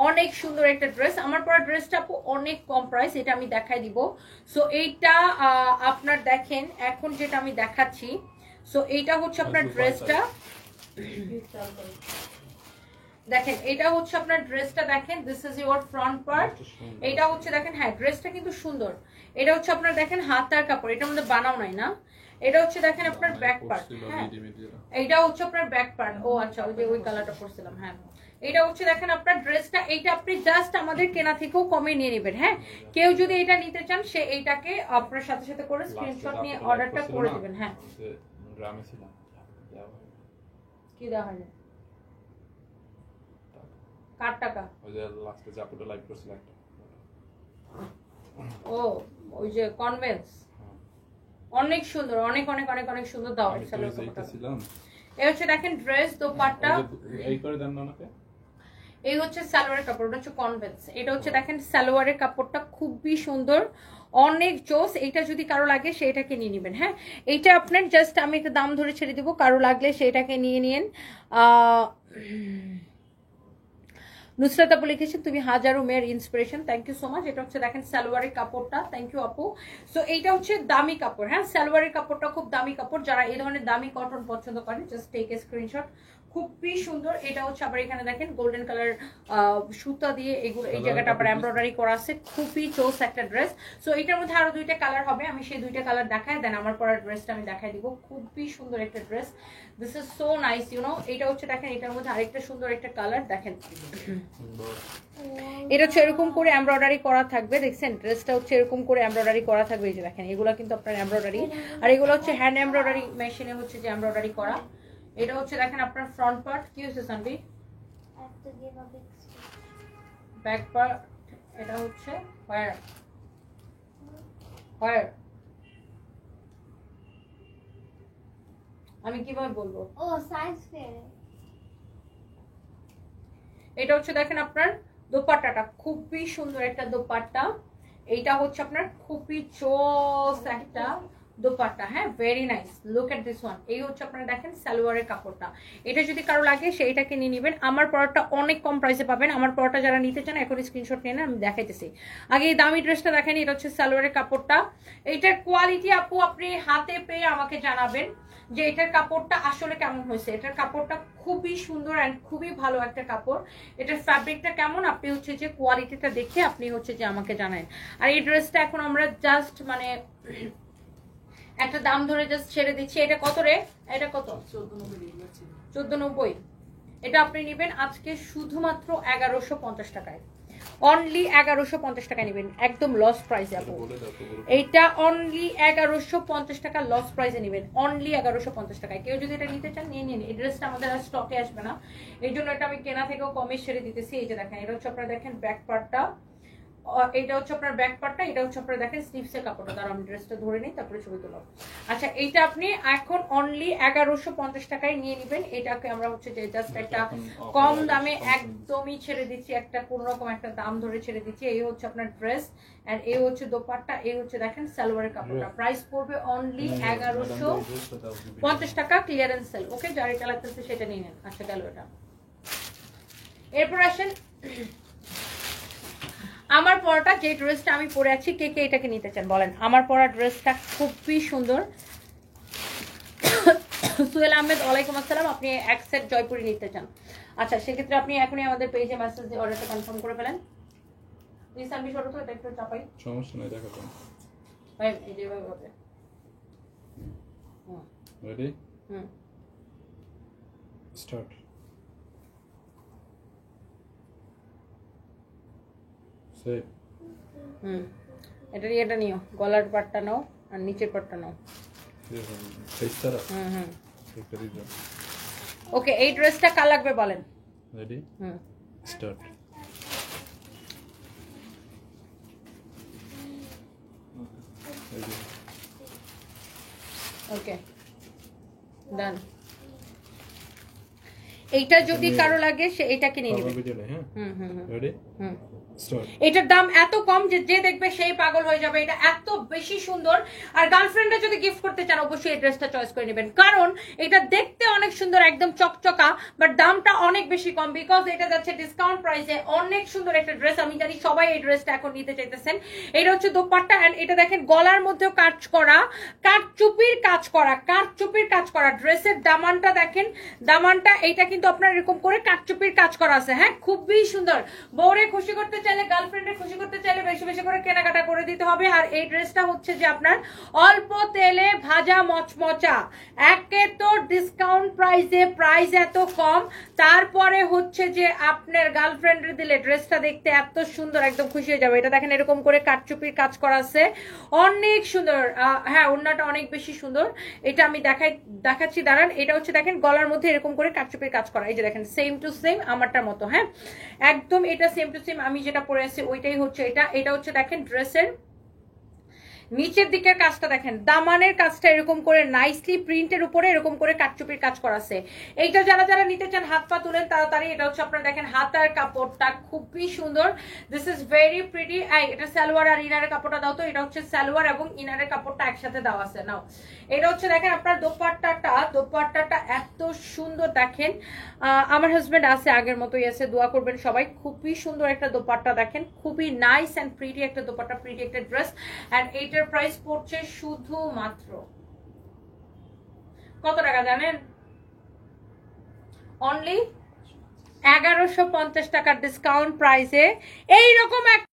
অনেক সুন্দর একটা ড্রেস, আমার পরা ড্রেসটা আপু অনেক কম প্রাইস, এটা আমি দেখাই দিব। সো এইটা আপনার দেখেন এখন যেটা আমি দেখাচ্ছি, সো এইটা হচ্ছে আপনার ড্রেসটা দেখেন, এটা হচ্ছে আপনার ড্রেসটা দেখেন, this is your front part. এটা হচ্ছে দেখেন, হ্যাঁ ড্রেসটা কিন্তু সুন্দর। এটা হচ্ছে আপনার দেখেন হাতার কাপড়, এটার মধ্যে বানাও নাই না। এটা হচ্ছে দেখেন আপনার ব্যাক পার্ট। হ্যাঁ, এইটা হচ্ছে আপনার ব্যাক পার্ট। ও আচ্ছা, ওই যে ওই কালারটা পরছিলাম। হ্যাঁ, এটা হচ্ছে দেখেন আপনার ড্রেসটা, এইটা আপনি জাস্ট আমাদের কেনা থেকেও কমে নিয়ে নেবেন। হ্যাঁ, কেউ যদি এটা নিতে চান সে এইটাকে আপনার সাথে সাথে করে স্ক্রিনশট নিয়ে অর্ডারটা করে দিবেন। হ্যাঁ, গ্রামে ছিলাম, কি দেওয়া হয়? কার টাকা? ওই যে লাস্টে জাপুটা লাইভ করছিল একটা। ও ওই যে কনভেন্স, অনেক সুন্দর, অনেক অনেক অনেক অনেক সুন্দর দাও। ছিলাম এই হচ্ছে দেখেন ড্রেস, দোপাট্টা এই করে দেন না ওনাকে। এই হচ্ছে সালোয়ারের কাপড়, ওটা হচ্ছে কনভেন্স। এটা হচ্ছে দেখেন সালোয়ারের কাপড়টা খুবই সুন্দর, অনেক জোস। এইটা যদি কারো লাগে সেটাকে নিয়ে নেবেন। হ্যাঁ, এইটা আপনার জাস্ট আমি একটা দাম ধরে ছেড়ে দিব, কারো লাগলে সেটাকে নিয়ে নিন। নুসরাত আপু লিখেছেন তুমি হাজারো মেয়ের inspiration, thank you so much. এটা হচ্ছে দেখেন সালোয়ারের কাপড়টা, থ্যাংক ইউ আপু। সো এইটা হচ্ছে দামি কাপড়। হ্যাঁ, সালোয়ারের কাপড়টা খুব দামি কাপড়, যারা এই ধরনের দামি কটন পছন্দ করেন জাস্ট টেক এ স্ক্রিনশট, খুবই সুন্দর। এটা হচ্ছে আবার এখানে দেখেন গোল্ডেন কালার সুতা দিয়ে এগুলো, এই জায়গাটা আবার এমব্রয়ডারি করা আছে, খুবই চোস একটা ড্রেস। সো এটার মধ্যে আরো দুইটা কালার হবে, আমি সেই দুইটা কালার দেখাই দেন আমার পরা ড্রেসটা আমি দেখাই দিব। খুবই সুন্দর একটা dress, this is so nice you know. এটা হচ্ছে দেখেন, এটার মধ্যে আরেকটা সুন্দর একটা কালার দেখেন, এটা হচ্ছে এরকম করে এমব্রয়ডারি করা থাকবে, দেখছেন ড্রেসটা হচ্ছে এরকম করে এমব্রয়ডারি করা থাকবে। এই যে দেখেন, এগুলো কিন্তু আপনার এমব্রয়ডারি, আর এগুলো হচ্ছে হ্যান্ড এমব্রয়ডারি মেশিনে হচ্ছে যে এমব্রয়ডারি করা। এটা হচ্ছে দেখেন আপনার ফ্রন্ট পার্ট, কি হচ্ছে সানভি? ব্যাক পার্ট, এটা হচ্ছে হোয়ার আমি কিভাবে বলবো? ও সাইজ ফেয়ার। এটা হচ্ছে দেখেন আপনার দোপাট্টাটা, খুবই সুন্দর একটা দোপাট্টা। এইটা হচ্ছে আপনার খুবই চোস একটা দোপাট্টা, হ্যাঁ very nice, look at this one. এই হচ্ছে আপনারা দেখেন সালোয়ারের কাপড়টা। এটা যদি কারো লাগে সেইটাকে নিয়ে নেবেন। আমার পরাটা অনেক কম প্রাইসে পাবেন। আমার পরাটা যারা নিতে চান এখন স্ক্রিনশট নিয়ে নেন, আমি দেখাইতেছি। আগে এই দামি ড্রেসটা দেখেন, এটা হচ্ছে সালোয়ারের কাপড়টা। এইটার কোয়ালিটি আপু আপনি হাতে পেয়ে আমাকে জানাবেন যে এটার কাপড়টা আসলে কেমন হয়েছে। এটার কাপড়টা খুবই সুন্দর অ্যান্ড খুবই ভালো একটা কাপড়। এটার ফ্যাব্রিকটা কেমন আপনি হচ্ছে যে কোয়ালিটিটা দেখে আপনি হচ্ছে যে আমাকে জানান। আর এই ড্রেসটা এখন আমরা জাস্ট মানে একটা দাম ধরে জাস্ট ছেড়ে দিচ্ছি। এটা কত রে? এটা কত? 1490। এটা আপনি নেবেন আজকে শুধুমাত্র 1150 টাকায়, অনলি 1150 টাকায় নেবেন, একদম লস প্রাইসে আপু। এইটা অনলি 1150 টাকা লস প্রাইসে নেবেন, অনলি 1150 টাকায়। কেউ যদি এটা নিতে চান নিয়ে নিন। এই ড্রেসটা আমাদের আর স্টকে আসবে না, এই জন্য এটা আমি কেনা থেকেও কমে ছেড়ে দিতেছি। এই যে দেখেন, এটা হচ্ছে আপনারা দেখেন ব্যাক পার্টটা, এটা হচ্ছে আপনার ব্যাক পার্টটা, এটা হচ্ছে আপনারা দেখেন স্লিভসের কাপড়টা। তার আমি ড্রেসটা ধরে নিই তারপরে ছবি তুলো। আচ্ছা, এইটা আপনি এখন অনলি 1150 টাকায় নিয়ে নেবেন। এটাকে আমরা হচ্ছে যে জাস্ট একটা কম দামে একদমই ছেড়ে দিচ্ছি, একটা কোন রকম একটা দাম ধরে ছেড়ে দিচ্ছি। এই হচ্ছে আপনার ড্রেস এন্ড এই হচ্ছে দোপাট্টা, এই হচ্ছে দেখেন সালোয়ারের কাপড়টা। প্রাইস পড়বে অনলি 1150 টাকা, ক্লিয়ারেন্স সেল। ওকে, যার এটা লাগতেছে সেটা নিয়ে নেন। আচ্ছা গেল এটা। এরপর আসেন আমার পরাটা, যে ড্রেসটা আমি পরে আছি, কে কে এটাকে নিতে চান বলেন। আমার পরা ড্রেসটা খুবই সুন্দর। সুহেল আহমেদ, ওয়ালাইকুম আসসালাম। আপনি এক সেট জয়পুরি নিতে চান? আচ্ছা, সেক্ষেত্রে আপনি এখনই আমাদের পেজে মেসেজ দিয়ে অর্ডারটা কনফার্ম করে ফেলেন। প্লিজ আমি সরো তো, এটা একটু চাপাই। সমস্যা নাই, দেখাবো। ভাই এই যে ভাবে হবে। Ready, hmm, start. সেভ। এটা নিও, গলার পাটটা নাও আর নিচের পাটটা নাও। ফেস তারা। হুম, ঠিক করে দিও। ওকে, এই ড্রেসটা কার লাগবে বলেন। Ready, start. Okay, done. এইটা যদি কারো লাগে সে এটাকে নিয়ে নেবে। ভিডিও নেই, হ্যাঁ। Ready, start. এটার দাম এত কম যে যে দেখবে সেই পাগল হয়ে যাবে। এটা এত বেশি সুন্দর। আর গার্লফ্রেন্ডরা যদি গিফট করতে চান অবশ্যই এই ড্রেসটা চয়েস করে নেবেন, কারণ এটা দেখতে অনেক সুন্দর, একদম চকচকা, বাট দামটা অনেক বেশি কম। বিকজ এটা যাচ্ছে ডিসকাউন্ট প্রাইসে। অনেক সুন্দর একটা ড্রেস, আমি জানি সবাই এই ড্রেসটা এখন নিতে চাইতেছেন। এটা হচ্ছে দোপাট্টা এন্ড এটা দেখেন গলার মধ্যেও কাজ করা, কাঠচুপির কাজ করা, কাঠচুপির কাজ করা। ড্রেসের দামানটা দেখেন, দামানটা এইটা কিন্তু আপনার এরকম করে কাঠচুপির কাজ করা আছে। হ্যাঁ, খুবই সুন্দর। বউরে খুশি করতে চাইলে, গার্লফ্রেন্ডে খুশি করতে চাইলে বেশি বেশি করে কেনাকাটা করে দিতে হবে। আর এই ড্রেসটা হচ্ছে যে আপনার অল্প তেলে ভাজা মচমচা, একে তো ডিসকাউন্ট প্রাইসে, প্রাইস এত কম, তারপরে হচ্ছে যে আপনার গার্লফ্রেন্ডে দিলে ড্রেসটা দেখতে এত সুন্দর, একদম খুশি হয়ে যাবে। এটা দেখেন এরকম করে কাঠচুপির কাজ করা আছে, অনেক সুন্দর। হ্যাঁ, ওড়নাটা অনেক বেশি সুন্দর। এটা আমি দেখাচ্ছি, দাঁড়ান। এটা হচ্ছে দেখেন গলার মধ্যে এরকম করে কাঠচুপির কাজ করা। এই যে দেখেন সেম টু সেম আমারটার মতো। হ্যাঁ, একদম এটা সেম টু সেম আমি যেটা পরে আছি ওইটাই হচ্ছে এটা। এটা হচ্ছে দেখেন ড্রেসের নিচের দিকের কাজটা দেখেন, দামানের কাজটা এরকম করে নাইসলি প্রিন্টের উপরে এরকম করে কাঠচুপির কাজ করা আছে। এইটা যারা যারা নিতে চান হাত পা তুলেন তাড়াতাড়ি। এটা হচ্ছে আপনারা দেখেন হাতার কাপড়টা খুবই সুন্দর, দিস ইজ ভেরি প্রিটি। এটা সালোয়ার আর ইনারের কাপড়টা দাও তো। এটা হচ্ছে সালোয়ার এবং ইনারের কাপড়টা একসাথে দেওয়া আছে। নাও, এটা হচ্ছে দেখেন আপনার দোপাট্টাটা এত সুন্দর দেখেন। আমার হাজবেন্ড আছে, আগের মতোই আছে, দোয়া করবেন সবাই। খুবই সুন্দর একটা দোপাট্টা দেখেন, খুবই নাইস এন্ড প্রিটি একটা দোপাট্টা, প্রিটি একটা ড্রেস। এন্ড এইটার প্রাইস পড়ছে শুধুমাত্র কত টাকা জানেন? অনলি 1150 টাকার ডিসকাউন্ট প্রাইসে এইরকম